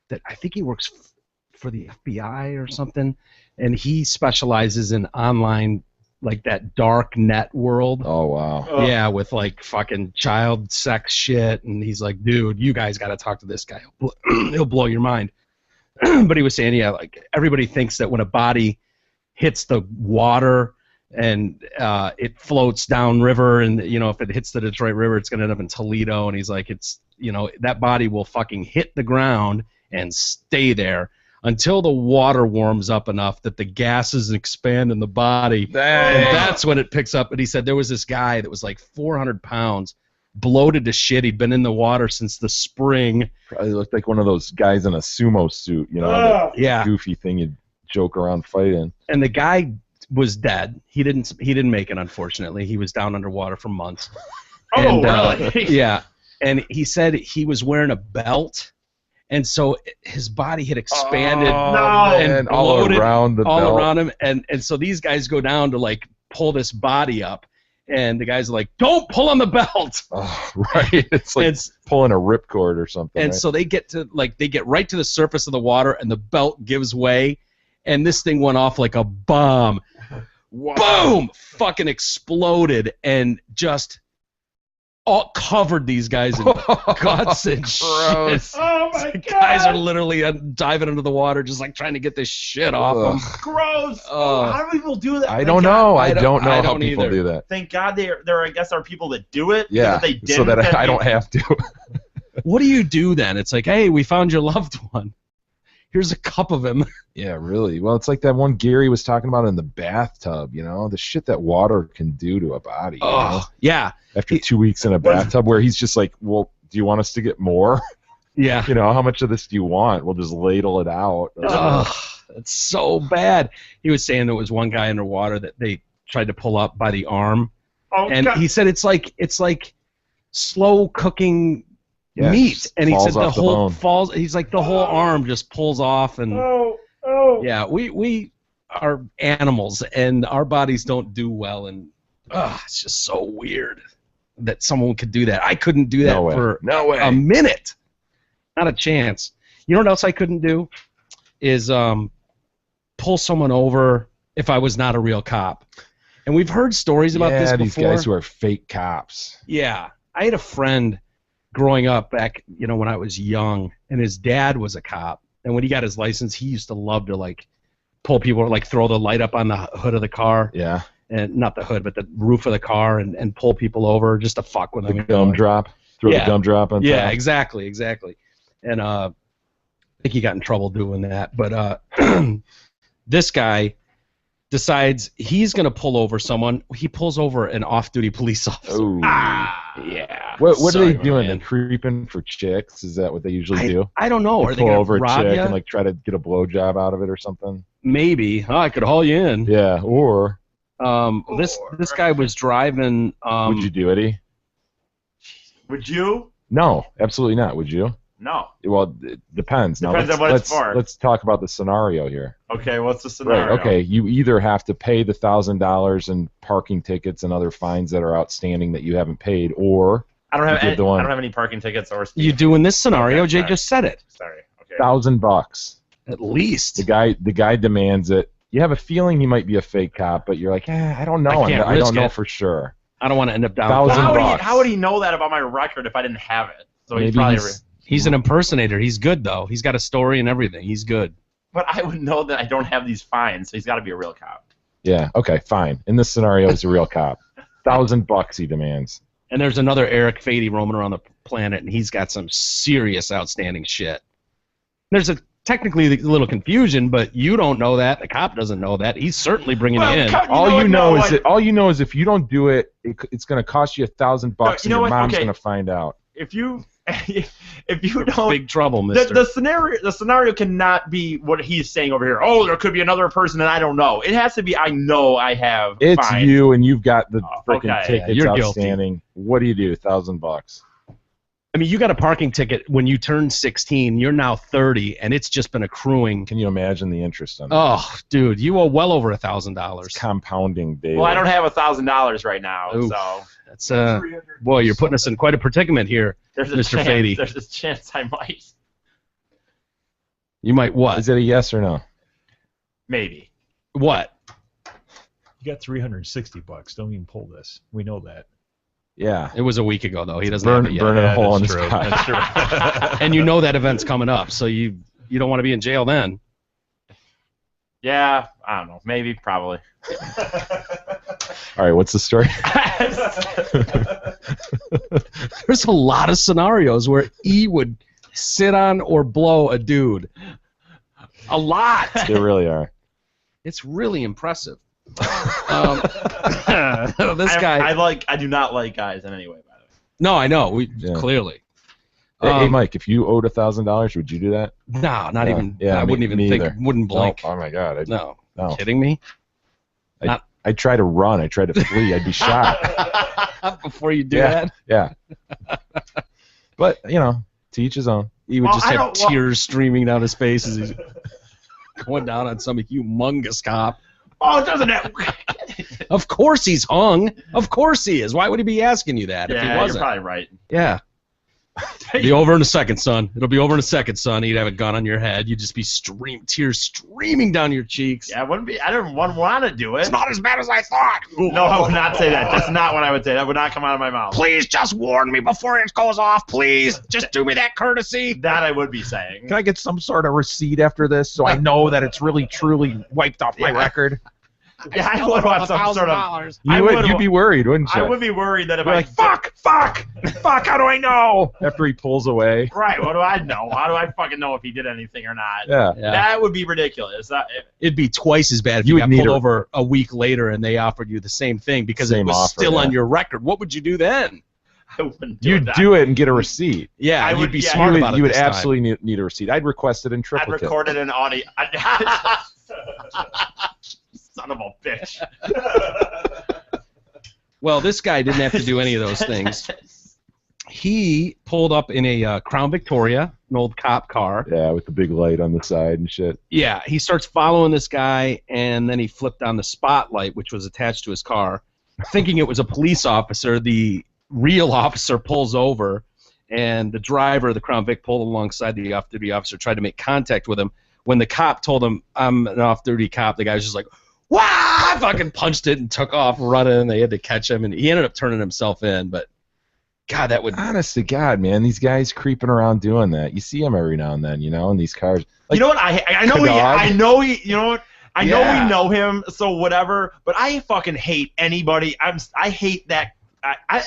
that I think he works for the FBI or something, and he specializes in online, like that dark net world. Oh, wow. Yeah, with like fucking child sex shit, and he's like, dude, you guys got to talk to this guy. He'll blow your mind. But he was saying, yeah, like everybody thinks that when a body hits the water and it floats downriver, and you know, if it hits the Detroit River, it's gonna end up in Toledo. And he's like, it's, you know, that body will fucking hit the ground and stay there until the water warms up enough that the gases expand in the body. And that's when it picks up. And he said there was this guy that was like 400 pounds, bloated to shit. He'd been in the water since the spring. Probably looked like one of those guys in a sumo suit, you know, that goofy thing you'd joke around fighting. And the guy was dead. He didn't make it, unfortunately. He was down underwater for months. Really? Yeah. And he said he was wearing a belt. And so his body had expanded and all around around him, and so these guys go down to like pull this body up, and the guys are like, "Don't pull on the belt." Oh, right, it's like pulling a ripcord or something. And right? so they get right to the surface of the water, and the belt gives way, and this thing went off like a bomb. Wow. Boom! Fucking exploded, and just all covered these guys in guts and shit. Oh my God! Guys are literally diving into the water, just like trying to get this shit off them. Gross! How do people do that? I don't know. I don't know how people do that. Thank God there I guess are people that do it. Yeah, they didn't, so that I don't have to. What do you do then? It's like, hey, we found your loved one. Here's a cup of him. Yeah, really. Well, it's like that one Gary was talking about in the bathtub, you know, the shit that water can do to a body. Oh, yeah. After 2 weeks in a bathtub where he's just like, well, do you want us to get more? Yeah. You know, how much of this do you want? We'll just ladle it out. It's so bad. He was saying there was one guy underwater that they tried to pull up by the arm. Oh, and God. He said it's like slow cooking meat, and he said the whole falls. He's like the whole arm just pulls off, and yeah, we are animals, and our bodies don't do well, and it's just so weird that someone could do that. I couldn't do that for a minute, not a chance. You know what else I couldn't do is pull someone over if I was not a real cop. And we've heard stories about this before. These guys who are fake cops. Yeah, I had a friend growing up back, you know, when I was young, and his dad was a cop. And when he got his license, he used to love to like pull people, like throw the light up on the hood of the car. Yeah. And not the hood, but the roof of the car, and pull people over just to fuck with them. The gumdrop. Throw the gumdrop on top. Yeah, exactly. And I think he got in trouble doing that. But this guy decides he's going to pull over someone. He pulls over an off-duty police officer. Ooh. Yeah. What are they doing? They're creeping for chicks? Is that what they usually do? I don't know. They pull over a chick and like try to get a blowjob out of it or something? Maybe. I could haul you in. Yeah, or... this guy was driving... would you do it, Would you? No, absolutely not. Would you? No. Well, it depends. Depends on what it's for. Let's talk about the scenario here. Okay, what's the scenario? Right, okay, you either have to pay the $1,000 in parking tickets and other fines that are outstanding that you haven't paid, or I don't have any parking tickets or speed. You do in this scenario. Okay, Jay just said it. Sorry. Okay. $1,000 at least. The guy demands it. You have a feeling he might be a fake cop, but you're like, I don't know. I don't know for sure. I don't want to end up down. $1,000. How would he know that about my record if I didn't have it? So Maybe he's an impersonator. He's good though. He's got a story and everything. He's good. but I would know that I don't have these fines, so he's got to be a real cop. Yeah. Okay. Fine. In this scenario, he's a real cop. $1,000 he demands. And there's another Eric Fady roaming around the planet, and he's got some serious outstanding shit. There's technically a little confusion, but you don't know that. The cop doesn't know that. He's certainly bringing you in. All you know is if you don't do it, it's going to cost you $1,000, and your mom's going to find out. If you don't, big trouble, mister. The scenario cannot be what he's saying over here. Oh, there could be another person and I don't know. It has to be I know I have. It's fines. you, and you've got the freaking tickets you're outstanding. Guilty. What do you do? $1,000. I mean, you got a parking ticket when you turn 16. You're now 30, and it's just been accruing. Can you imagine the interest on that? Oh, dude, you owe well over $1,000. Compounding daily. Well, I don't have $1,000 right now, Oof. so that's boy, you're putting us in quite a predicament here, Mr. Fady. There's a chance I might. You might what? Is it a yes or no? Maybe. What? You got $360. Don't even pull this. We know that. Yeah. It was a week ago, though. He doesn't have it yet. Burning a hole in his true. pocket. That's true. And you know that event's coming up, so you don't want to be in jail then. Yeah, I don't know. Maybe, probably. All right, what's the story? There's a lot of scenarios where E would sit on or blow a dude. A lot. They really are. It's really impressive. This guy. I do not like guys in any way, by the way. No, I know. Clearly. Hey, Mike, if you owed $1,000, would you do that? No, not even. Yeah, I wouldn't even think. Either. Wouldn't blink. Oh my God. No. No. Kidding me? I'd try to run. I'd try to flee. I'd be shot. Before you do that? Yeah. But, to each his own. He would just have tears streaming down his face as he's going down on some humongous cop. Oh, doesn't it? Of course he's hung. Of course he is. Why would he be asking you that if he wasn't? You're probably right. Yeah. It'll be over in a second, son. It'll be over in a second, son. He'd have a gun on your head. You'd just be tears streaming down your cheeks. Yeah, I didn't want to do it. It's not as bad as I thought. No, I would not say that. That's not what I would say. That would not come out of my mouth. Please just warn me before it goes off. Please just do me that courtesy. That I would be saying. Can I get some sort of receipt after this so I know that it's really, truly wiped off my record? Yeah, I would want some sort of. You'd be worried, wouldn't you? I would be worried that if You're like, fuck, how do I know? After he pulls away. Right, what do I know? How do I fucking know if he did anything or not? Yeah. That would be ridiculous. It'd be twice as bad if you got pulled over a week later and they offered you the same thing because it was still on your record. What would you do then? I wouldn't do You'd do it and get a receight. Yeah, you'd be smart about it. You would this time. absolutely need a receipt. I'd request it in triplicate. I'd record it in audio. Son of a bitch. Well, this guy didn't have to do any of those things. He pulled up in a Crown Victoria, an old cop car. Yeah, with the big light on the side and shit. Yeah, he starts following this guy, and then he flipped on the spotlight, which was attached to his car. Thinking it was a police officer, the real officer pulls over, and the driver, the Crown Vic, pulled alongside the off-duty officer, tried to make contact with him. When the cop told him, I'm an off-duty cop, the guy was just like, "Wah!" Fucking punched it and took off running, and they had to catch him, and he ended up turning himself in, but God, that would... Honest to God, man, these guys creeping around doing that. You see them every now and then, in these cars. Like, you know what? I know he, you know what? I know we know him, so whatever, but I fucking hate anybody. I hate that.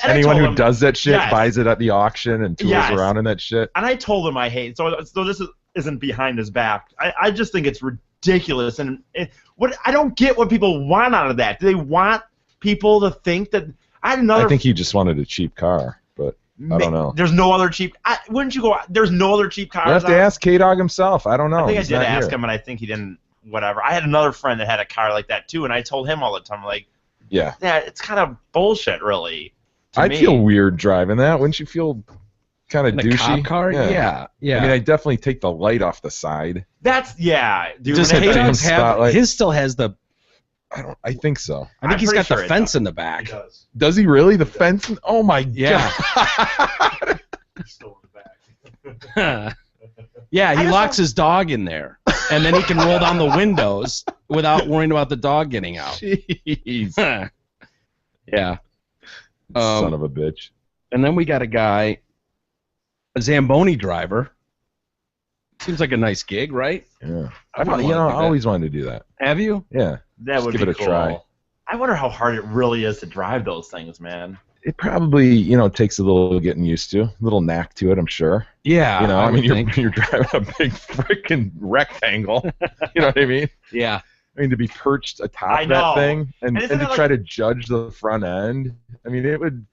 Anyone who does that shit, buys it at the auction and tours around in that shit. And I told him I hate it. So this isn't behind his back. I just think it's ridiculous. And I don't get what people want out of that. Do they want people to think that... I think he just wanted a cheap car, but I don't know. There's no other cheap... wouldn't you go... There's no other cheep cars. You have to ask K-Dog himself. I don't know. I think I did ask him, and I think he didn't... Whatever. I had another friend that had a car like that, too, and I told him all the time, like... Yeah, it's kind of bullshit, really. I'd feel weird driving that. Wouldn't you feel kind of douchey? Cop car? Yeah. I mean, I definitely take the light off the side. Dude, does K-Dog have... His still has the... I think so. I think he's got the fence in the back. He does he really? The fence? Oh my God. He's still in the back. Yeah, he locks his dog in there, and then he can roll down the windows without worrying about the dog getting out. Jeez. Yeah. Son of a bitch. And then we got a guy, a Zamboni driver, Seems like a nice gig, right? Yeah. I wanna I do that. always wanted to do that. Have you? Yeah. That Just would give be it a cool. try. I wonder how hard it really is to drive those things, man. It probably, takes a little getting used to, a little knack to it, I'm sure. Yeah. I mean, would think. you're driving a big freaking rectangle. You know what I mean? Yeah. I mean, to be perched atop I know. that thing and And isn't to it try to judge the front end. I mean, it would,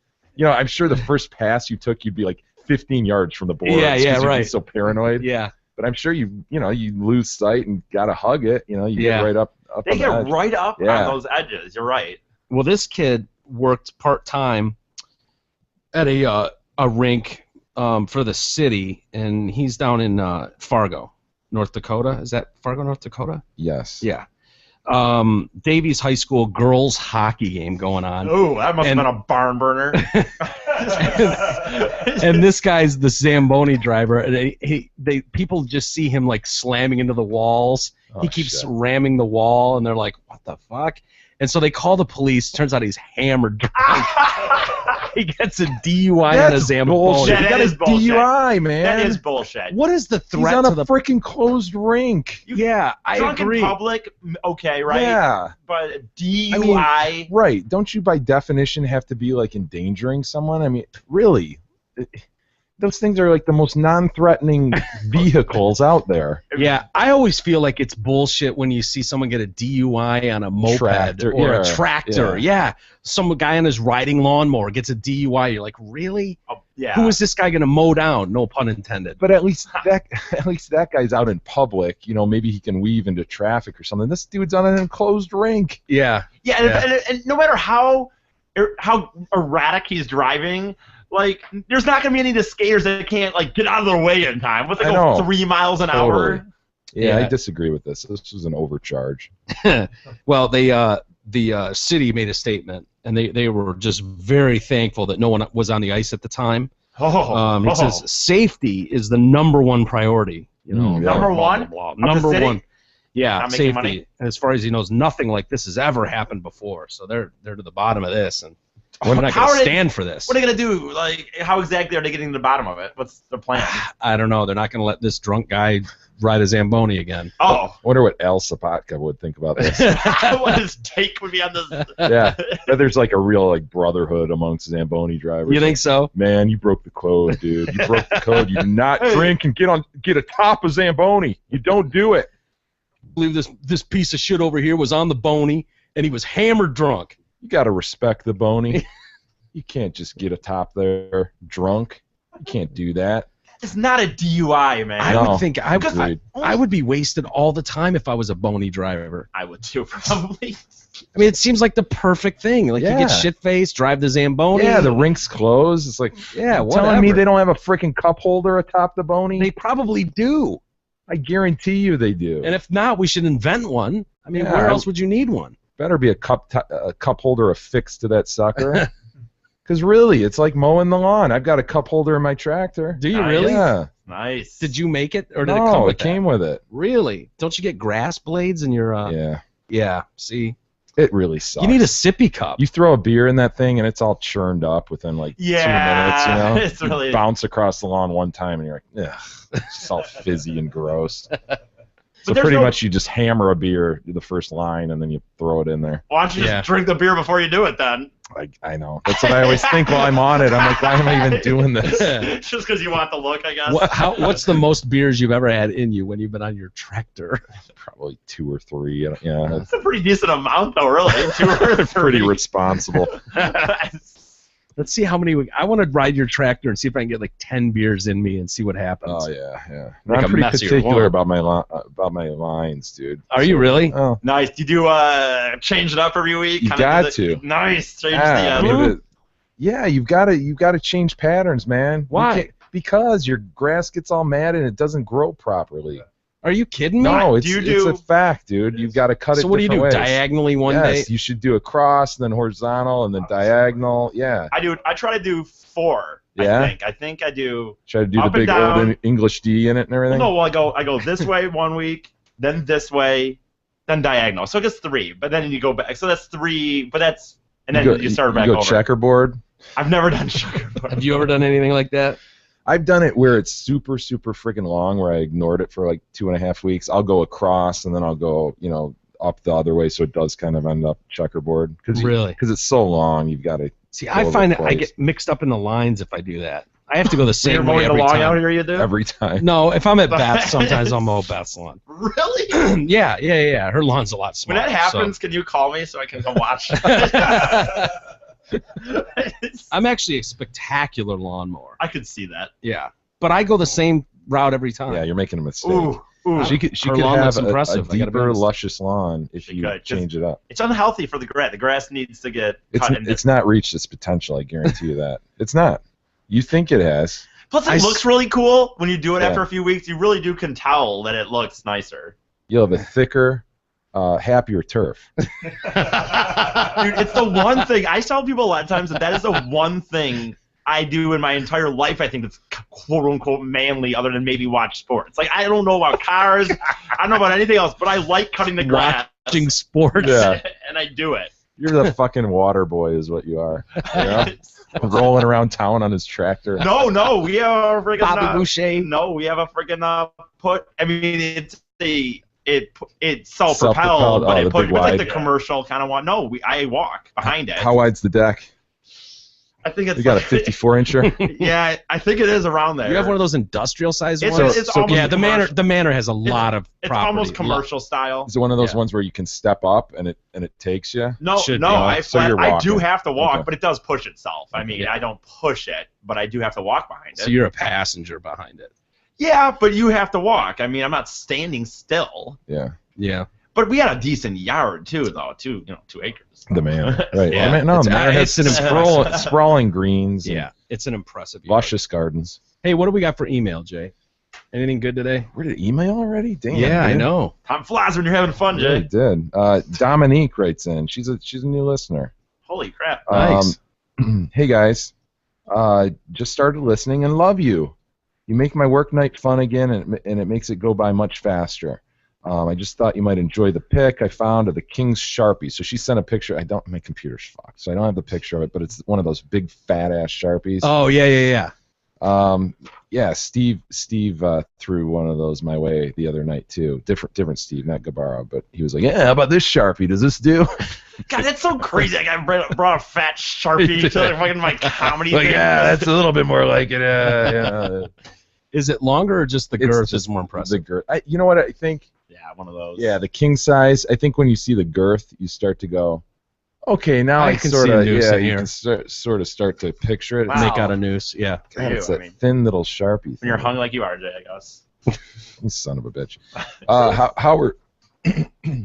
I'm sure the first pass you took, you'd be like 15 yards from the board. Yeah, You'd right. be so paranoid. Yeah. But I'm sure you lose sight and gotta hug it. You get right up. They on the get edge. right up Yeah. on those edges. You're right. Well, this kid worked part-time at a rink for the city, and he's down in Fargo, North Dakota. Is that Fargo, North Dakota? Yes. Yeah. Davies High School girls hockey game going on. Ooh, that must have been a barn burner. And this guy's the Zamboni driver, and people just see him like slamming into the walls. He keeps ramming the wall, and they're like, "What the fuck?" And so they call the police. Turns out he's hammered drunk. He gets a DUI on a Zamboni. Bullshit. He got his DUI, man. That is bullshit. What is the threat He's on to a the freaking closed rink. Yeah, I Drunk agree. in public, okay, right? Yeah. But DUI. I mean, right. Don't you by definition have to be like endangering someone? I mean, really. Those things are like the most non-threatening vehicles out there. Yeah, I always feel like it's bullshit when you see someone get a DUI on a moped Tractor, or yeah, a tractor. Yeah. Some guy on his riding lawnmower gets a DUI. You're like, really? Yeah. Who is this guy going to mow down? No pun intended. But at least that guy's out in public. Maybe he can weave into traffic or something. This dude's on an enclosed rink. Yeah. Yeah, and no matter how erratic he's driving, like, there's not going to be any of the skaters that can't, like, get out of their way in time. What's they go 3 miles an hour? Yeah, I disagree with this. This was an overcharge. Well, the city made a statement, and they were just very thankful that no one was on the ice at the time. It says safety is the number one priority. Number one? Number one. Yeah, Not making safety. money? And as far as he knows, nothing like this has ever happened before. So they're to the bottom of this, and we're not going to stand for this. What are they going to do? Like, how exactly are they getting to the bottom of it? What's the plan? I don't know. They're not going to let this drunk guy ride a Zamboni again. Oh. I wonder what Al Sapatka would think about this. What his take would be on this. Yeah, but there's like a real like brotherhood amongst Zamboni drivers. You think so? Man, you broke the code, dude. You broke the code. You do not drink and get atop a Zamboni. You don't do it. I believe this piece of shit over here was on the Boney, and he was hammered drunk. You got to respect the Boney. You can't just get atop there drunk. You can't do that. It's not a DUI, man. I would think I would be wasted all the time if I was a Boney driver. I would too, probably. I mean, it seems like the perfect thing. Like, you get shit-faced, drive the Zamboni. Yeah, the rink's closed. It's like, telling me they don't have a freaking cup holder atop the Boney? They probably do. I guarantee you they do. And if not, we should invent one. I mean, where else would you need one? Better be a cup holder affixed to that sucker. Because really, it's like mowing the lawn. I've got a cup holder in my tractor. Do you really? Yeah. Nice. Did you make it, or did it come with it came with it. Really? Don't you get grass blades in your... Yeah. Yeah, see? It really sucks. You need a sippy cup. You throw a beer in that thing, and it's all churned up within like 2 minutes, It's really... bounce across the lawn one time, and you're like, ugh. It's just all fizzy and gross. So pretty much you just hammer a beer the first line, and then you throw it in there. Why don't you just drink the beer before you do it, then? I know. That's what I always think while I'm on it. I'm like, why am I even doing this? Just because you want the look, I guess. What's the most beers you've ever had in you when you've been on your tractor? Probably 2 or 3. Yeah. That's a pretty decent amount, though, really. 2 or 3. Pretty responsible. Let's see how many. I want to ride your tractor and see if I can get like 10 beers in me and see what happens. Oh yeah. Make I'm a pretty messier particular one. about my lines, dude. Are you really? Oh, nice. Do you do change it up every week? You got to. Nice. Change you've got to change patterns, man. Why? Because your grass gets all mad and it doesn't grow properly. Are you kidding me? No, it's a fact, dude. You've got to cut it. So what do you do? Ways. Diagonally one day? Yes, you should do a cross, and then horizontal, and then diagonal. Yeah. I try to do 4. Yeah. I think I do. Try to do the up big and down. old English D in it and everything. Well, no, I go this way one week, then this way, then diagonal. So it gets 3, but then you go back. So that's 3, but that's and then you start back over. You go checkerboard. I've never done checkerboard. Have you ever done anything like that? I've done it where it's super, super freaking long, where I ignored it for like 2.5 weeks. I'll go across, and then I'll go, up the other way, so it does kind of end up checkerboard. Really? Because it's so long, you've got to. See, I find that I get mixed up in the lines if I do that. I have to go the same way every time. Out here, you do? Every time. No, if I'm at Beth's, sometimes I'll mow Beth's lawn. Really? Yeah. Her lawn's a lot smaller. When that happens, can you call me so I can come watch? I'm actually a spectacular lawnmower. I could see that. Yeah, but I go the same route every time. Yeah, you're making a mistake. Ooh. She could have a deeper, luscious lawn if you change it up. It's unhealthy for the grass. The grass needs to get cut into. It's not reached its potential, I guarantee you that. It's not. You think it has. Plus, it looks really cool when you do it after a few weeks. You really can tell that it looks nicer. You'll have a thicker, happier turf. Dude, it's the one thing. I tell people a lot of times that is the one thing I do in my entire life, I think, that's quote-unquote manly, other than maybe watch sports. Like, I don't know about cars. I don't know about anything else, but I like cutting the grass. Watching sports. Yeah. And I do it. You're the fucking water boy is what you are. You know? Rolling around town on his tractor. No, we have a friggin' Bobby Boucher. No, we have a friggin' I mean, it's self-propelled, but it's like the commercial kind of one. No, I walk behind it. How wide's the deck? I think it's. You got a 54-incher. Yeah, I think it is around there. You have one of those industrial sized ones. It's almost the manor has a lot of property. It's almost commercial style. Is it one of those ones where you can step up and it takes you? No, I do have to walk, but it does push itself. I mean, I don't push it, but I do have to walk behind it. So you're a passenger behind it. Yeah, but you have to walk. I mean, I'm not standing still. Yeah. But we had a decent yard too, though. 2 acres. The man, right? Yeah. Man has sprawling greens. Yeah, it's an impressive yard. Luscious gardens. Hey, what do we got for email, Jay? Anything good today? We're at email already? Damn. Yeah, I know. Time flies when you're having fun, Jay. It did. Dominique writes in. She's a new listener. Holy crap! Nice. Hey guys, just started listening and love you. You make my work night fun again, and it makes it go by much faster. I just thought you might enjoy the pic I found of the King's Sharpie. So she sent a picture. My computer's fucked, so I don't have the picture of it, but it's one of those big fat ass Sharpies. Oh yeah. Steve threw one of those my way the other night too. Different Steve, not Gabara, but he was like, "Yeah, how about this Sharpie? Does this do?" God, that's so crazy. Like, I brought a fat Sharpie to fucking my comedy like, thing. Yeah, that's a little bit more like it. Yeah. Is it longer or just the girth is more impressive? The girth. You know what I think? Yeah, one of those. Yeah, the king size. I think when you see the girth, you start to go, okay, now I can sort see of, a noose in here. You can sort of start to picture it. Wow. Make out a noose, yeah. God, it's a thin little Sharpie. When you're hung like you are, Jay, I guess. You son of a bitch.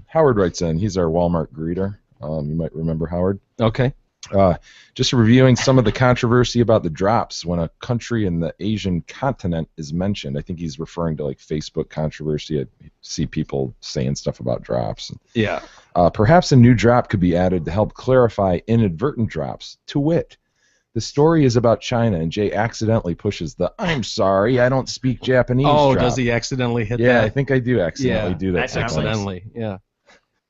Howard writes in. He's our Walmart greeter. You might remember Howard. Okay. Just reviewing some of the controversy about the drops when a country in the Asian continent is mentioned. I think he's referring to like Facebook controversy. I see people saying stuff about drops. Yeah. Perhaps a new drop could be added to help clarify inadvertent drops. To wit, the story is about China, and Jay accidentally pushes the "I'm sorry, I don't speak Japanese." Oh, drop. Does he accidentally hit that? Yeah, I think I do accidentally do that. Accidentally, yeah.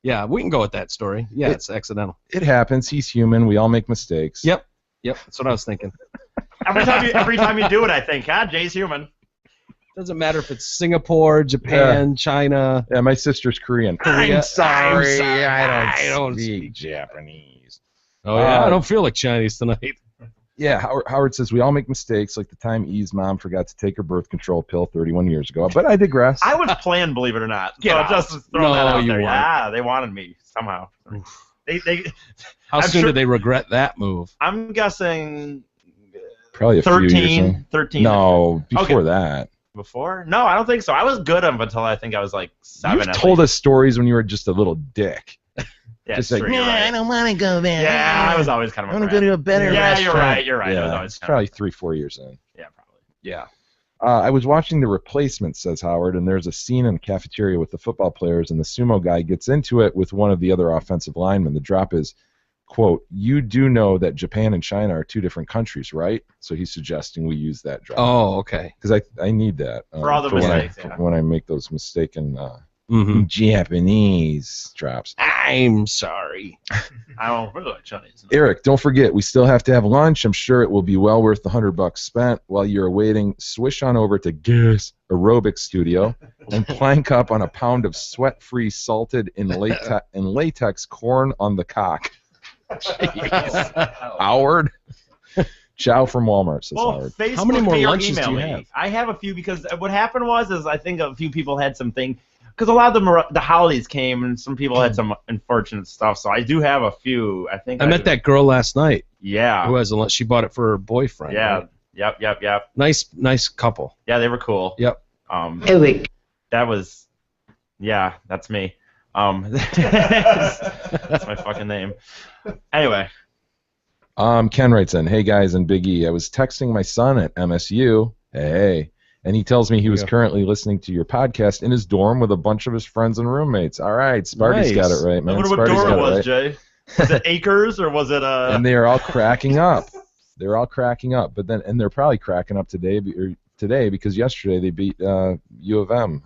Yeah, we can go with that story. Yeah, it's accidental. It happens. He's human. We all make mistakes. Yep. That's what I was thinking. Every time you do it, I think, Jay's human. Doesn't matter if it's Singapore, Japan, China. Yeah, my sister's Korean. I'm sorry, I don't speak Japanese. Oh yeah, I don't feel like Chinese tonight. Yeah, Howard says we all make mistakes, like the time E's mom forgot to take her birth control pill 31 years ago. But I digress. I was planned, believe it or not. Just throw that out there. Yeah, they wanted me somehow. How soon did they regret that move? I'm guessing probably a 13, few years. 13. No, before that. Before? No, I don't think so. I was good up until I think I was like 7. You've told us stories when you were just a little dick. Yeah, just like, right. I don't want to go there. Yeah, I was always kind of. I want to go to a better restaurant. You're right. Yeah, I was always it's probably 3-4 years in. Yeah, probably. Yeah. I was watching The Replacement, says Howard, and there's a scene in the cafeteria with the football players, and the sumo guy gets into it with one of the other offensive linemen. The drop is, quote, "You do know that Japan and China are 2 different countries, right?" So he's suggesting we use that drop. Oh, okay. Because I need that. For all the mistakes, when I make those mistaken Japanese drops. I'm sorry. I don't really like Chinese. Eric, don't forget, we still have to have lunch. I'm sure it will be well worth the $100 spent. While you're waiting, swish on over to Guess Aerobic Studio and plank up on a pound of sweat-free salted in latex corn on the cock. Jeez. Howard. Ciao from Walmart, says Howard. Facebook, how many more pay or lunches do email you me. have? I have a few because what happened was I think a few people had something because a lot of them the holidays came and some people had some unfortunate stuff. So I do have a few. I think I met that girl last night. Yeah. Who has she bought it for her boyfriend. Yeah. Right? Yep. Nice couple. Yeah, they were cool. Yep. That was. Yeah, that's me. That's my fucking name. Anyway. Ken writes in, hey guys and Big E, I was texting my son at MSU, hey, and he tells me he was currently listening to your podcast in his dorm with a bunch of his friends and roommates. All right, Sparty's got it right, man. I wonder what dorm it was, Jay. Was it Acres or was it And they are all cracking up. They're all cracking up, and they're probably cracking up today because yesterday they beat U of M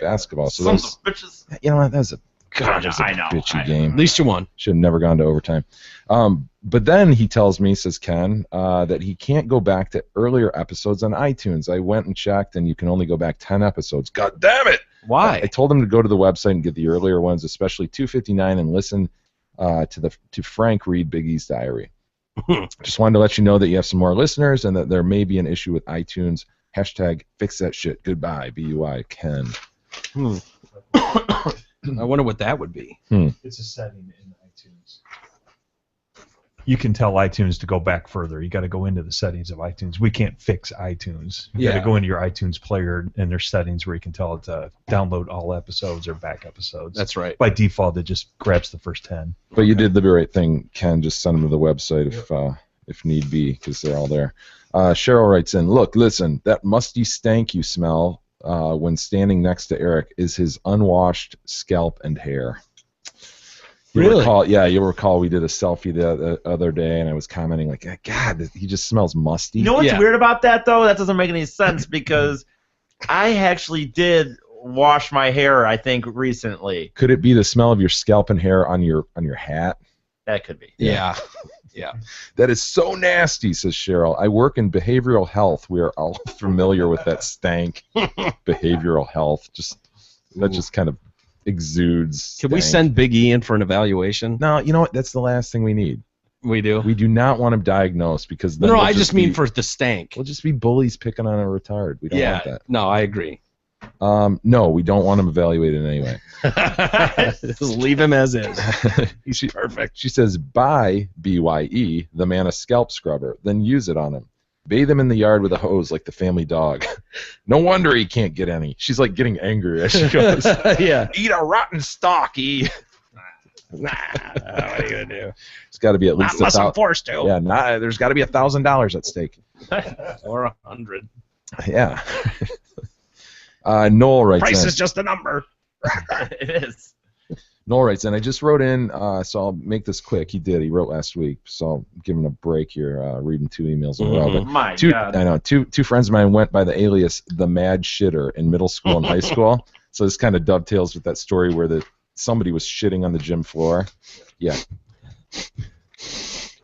basketball. So Sons of bitches. You know what? That was a bitchy game. At least you won. Should have never gone to overtime. But then he tells me, says Ken, that he can't go back to earlier episodes on iTunes. I went and checked, and you can only go back 10 episodes. God damn it! Why? I told him to go to the website and get the earlier ones, especially 259, and listen to Frank read Big E's diary. Just wanted to let you know that you have some more listeners and that there may be an issue with iTunes. Hashtag fix that shit. Goodbye. BUI Ken. I wonder what that would be. It's a setting in iTunes. You can tell iTunes to go back further. You got to go into the settings of iTunes. We can't fix iTunes. You got to go into your iTunes player and there's settings where you can tell it to download all episodes or back episodes. That's right. By default, it just grabs the first 10. But you did the right thing, Ken. Just send them to the website if need be, because they're all there. Cheryl writes in, look, listen, that musty stank you smell when standing next to Eric is his unwashed scalp and hair. You'll recall we did a selfie the other day, and I was commenting like, God, he just smells musty. You know what's weird about that, though? That doesn't make any sense because I actually did wash my hair, I think, recently. Could it be the smell of your scalp and hair on your hat? That could be. Yeah. That is so nasty, says Cheryl. I work in behavioral health. We are all familiar with that stank. Behavioral health. That just kind of exudes stank. Can we send Big E in for an evaluation? No, you know what? That's the last thing we need. We do? We do not want him diagnosed because then I just mean for the stank. We'll just be bullies picking on a retard. We don't want that. No, I agree. No, we don't want him evaluated in any way. Just leave him as is. He's perfect. She says, buy, BYE, the man a scalp scrubber, then use it on him. Bathe him in the yard with a hose like the family dog. No wonder he can't get any. She's like getting angry as she goes. Yeah. Eat a rotten stalk, E. What are you going to do? It's got to be at least unless I'm forced to. Yeah, there's got to be $1,000 at stake. Or 100. Yeah. Noel writes Price in. is just a number. It is. Noel writes in. I just wrote in, so I'll make this quick. He did. He wrote last week, so I'll give him a break here, reading 2 emails in a row. But My God. I know. Two friends of mine went by the alias the Mad Shitter in middle school and high school. So this kind of dovetails with that story where somebody was shitting on the gym floor. Yeah.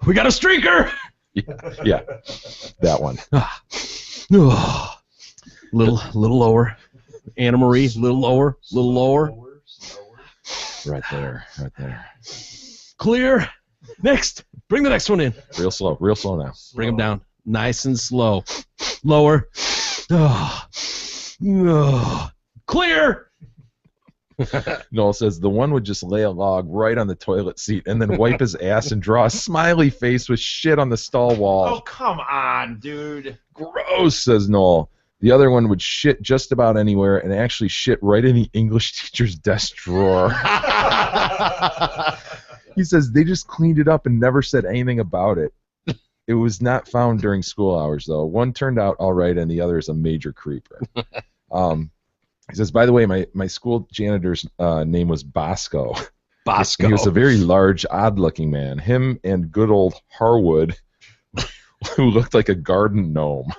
We got a streaker. Yeah. That one. Little lower. Anna Marie, little lower. Right there. Clear. Next. Bring the next one in. Real slow now. Bring him down. Nice and slow. Lower. Clear. Noel says the one would just lay a log right on the toilet seat and then wipe his ass and draw a smiley face with shit on the stall wall. Oh, come on, dude. Gross, says Noel. The other one would shit just about anywhere and actually shit right in the English teacher's desk drawer. He says they just cleaned it up and never said anything about it. It was not found during school hours, though. One turned out all right, and the other is a major creeper. He says, by the way, my school janitor's name was Bosco. Bosco. He was a very large, odd-looking man. Him and good old Harwood, who looked like a garden gnome.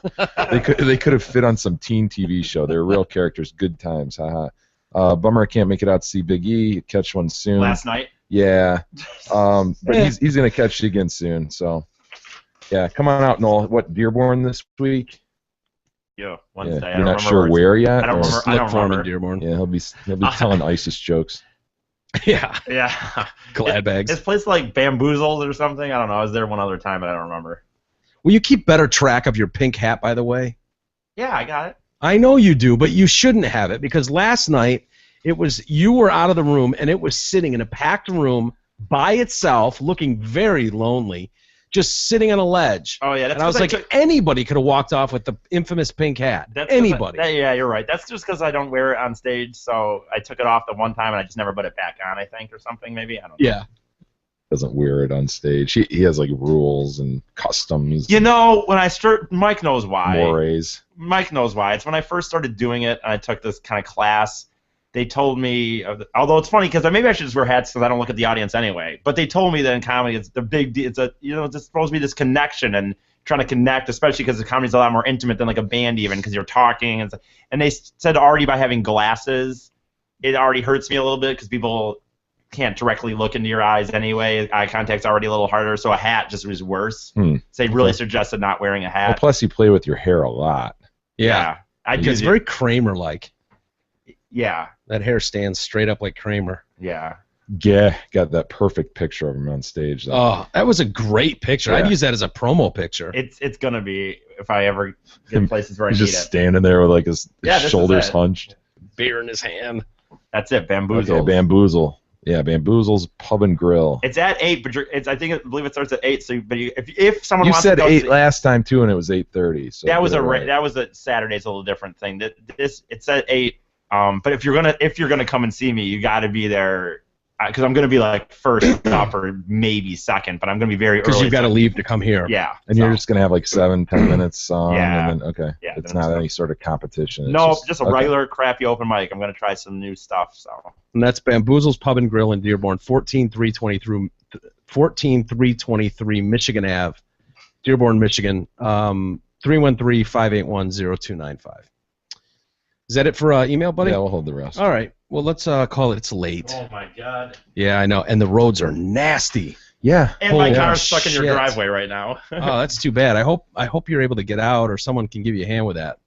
They could have fit on some teen TV show. They were real characters. Good times. Haha. Bummer I can't make it out to see Big E. Catch one soon. Last night? Yeah. But he's going to catch you again soon. So, yeah, come on out, Noel. What, Dearborn this week? Yeah, Wednesday. Yeah. You're not sure where yet? I don't remember. I don't remember. Dearborn. Yeah, he'll be telling ISIS jokes. Yeah. Yeah. Glad bags. It's placed like Bamboozled or something. I don't know. I was there one other time, but I don't remember. Will you keep better track of your pink hat, by the way? Yeah, I got it. I know you do, but you shouldn't have it because last night you were out of the room and it was sitting in a packed room by itself, looking very lonely, just sitting on a ledge. Oh yeah, and I was like, anybody could have walked off with the infamous pink hat. Anybody. Yeah, you're right. That's just because I don't wear it on stage, so I took it off the one time and I just never put it back on. I think, or something maybe. I don't know. Yeah. Doesn't wear it on stage. He has like rules and customs. You know, when I start, Mike knows why. Mores. Mike knows why. It's when I first started doing it and I took this kind of class. They told me, although it's funny because maybe I should just wear hats because I don't look at the audience anyway. But they told me that in comedy, it's the big deal. It's it's supposed to be this connection and trying to connect, especially because the comedy's a lot more intimate than like a band even because you're talking and they said already by having glasses, it already hurts me a little bit because people can't directly look into your eyes anyway. Eye contact's already a little harder, so a hat just was worse. So they really suggested not wearing a hat. Well, plus you play with your hair a lot. Yeah. It's very Kramer-like. Yeah. That hair stands straight up like Kramer. Yeah. Yeah, got that perfect picture of him on stage. Though. Oh, that was a great picture. Yeah. I'd use that as a promo picture. It's gonna be if I ever get places where I He's need just it. standing there with like his this shoulders is it. hunched. Beer in his hand. That's it, Bamboozle. Okay, Bamboozle. Yeah, Bamboozle's Pub and Grill. It's at 8, but I believe it starts at 8. So, but if someone You wants said to go 8 see, last time too, and it was 8:30. So that was right. that was a Saturday's a little different thing. It's at 8. But if you're gonna come and see me, you got to be there because I'm gonna be like first up or maybe second, but I'm gonna be very early. Because you've got to leave to come here. Yeah. And you're just gonna have like 7-10 minutes Yeah. and then okay. Yeah, It's then not it's any sort of competition. It's No, just a okay. regular crappy open mic. I'm gonna try some new stuff. So. And that's Bamboozle's Pub and Grill in Dearborn, 14323 Michigan Ave, Dearborn, Michigan. 313-581-0295. Is that it for email, buddy? Yeah, we'll hold the rest. All right. Well, let's call it. It's late. Oh my God. Yeah, I know. And the roads are nasty. Yeah. And my Holy car's stuck in your shit. driveway right now. Oh, that's too bad. I hope you're able to get out, or someone can give you a hand with that.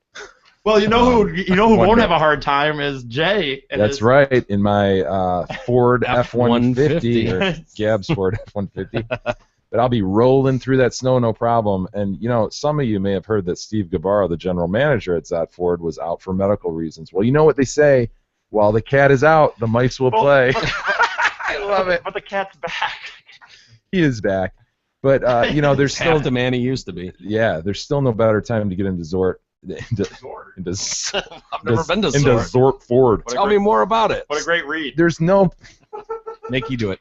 Well, you know who won't have a hard time is Jay. And That's right. In my Ford F-150 or Gab's Ford F-150. But I'll be rolling through that snow, no problem. And, some of you may have heard that Steve Gabarra, the general manager at Zot Ford, was out for medical reasons. Well, you know what they say. While the cat is out, the mice will play. I love it. But the cat's back. He is back. But, there's still the man he used to be. Yeah, there's still no better time to get into Zort. I've never been to into Zort Ford. Tell me more about it. What a great read. There's no... Make you do it.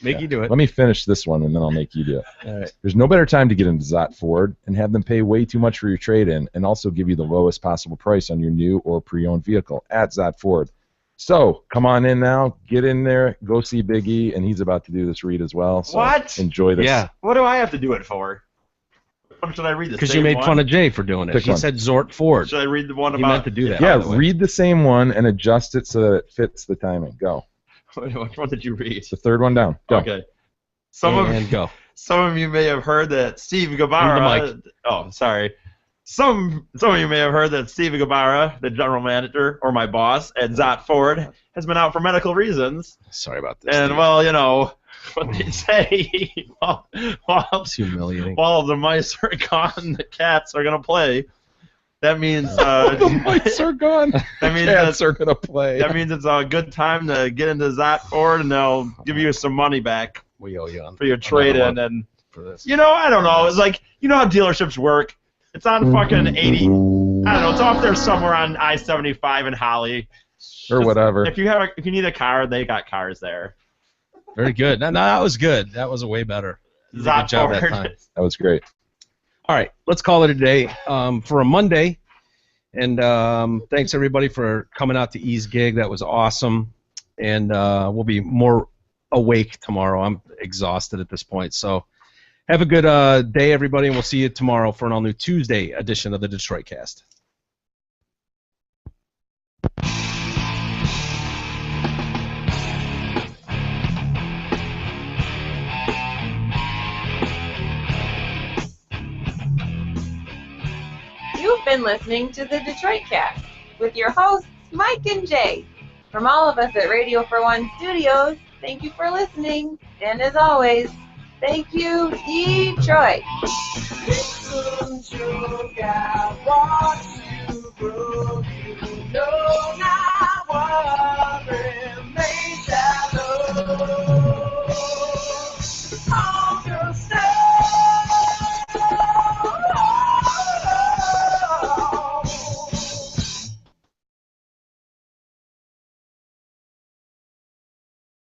Make you do it. Let me finish this one, and then I'll make you do it. All right. There's no better time to get into Zot Ford and have them pay way too much for your trade-in and also give you the lowest possible price on your new or pre-owned vehicle at Zot Ford. So, come on in now, get in there, go see Big E, and he's about to do this read as well. So What? Enjoy this. Yeah. What do I have to do it for? What should I read? Because you made fun of Jay for doing it. Pick He one. said Zort Ford. Should I read the one He about? meant to do that. Yeah, by the way. read the same one and adjust it so that it fits the timing. Go. Which one did you read? The third one down. Go. Okay. Some go. of you may have heard that Steve Gabarra. Oh, sorry. Some of you may have heard that Steve Gabarra, the general manager or my boss at Zot Ford, has been out for medical reasons. Sorry about this. And Steve. well, what they say, while It's humiliating. while the mice are gone, the cats are gonna play. That means The mice are gone. That means Cats are gonna play. That means it's a good time to get into Zot Ford, and they'll give you some money back We owe you on for your trade-in. And for this. I don't know. It's like how dealerships work. It's on fucking 80. I don't know. It's off there somewhere on I-75 in Holly. Or whatever. If you need a car, they got cars there. Very good. No, that was good. That was a way better. You did a good job that time. That was great. All right, let's call it a day for a Monday. And thanks, everybody, for coming out to E's gig. That was awesome. And we'll be more awake tomorrow. I'm exhausted at this point. So have a good day, everybody, and we'll see you tomorrow for an all-new Tuesday edition of the Detroit Cast. You've been listening to the Detroit Cast with your hosts, Mike and Jay. From all of us at Radio for One Studios, thank you for listening. And as always, thank you, Detroit.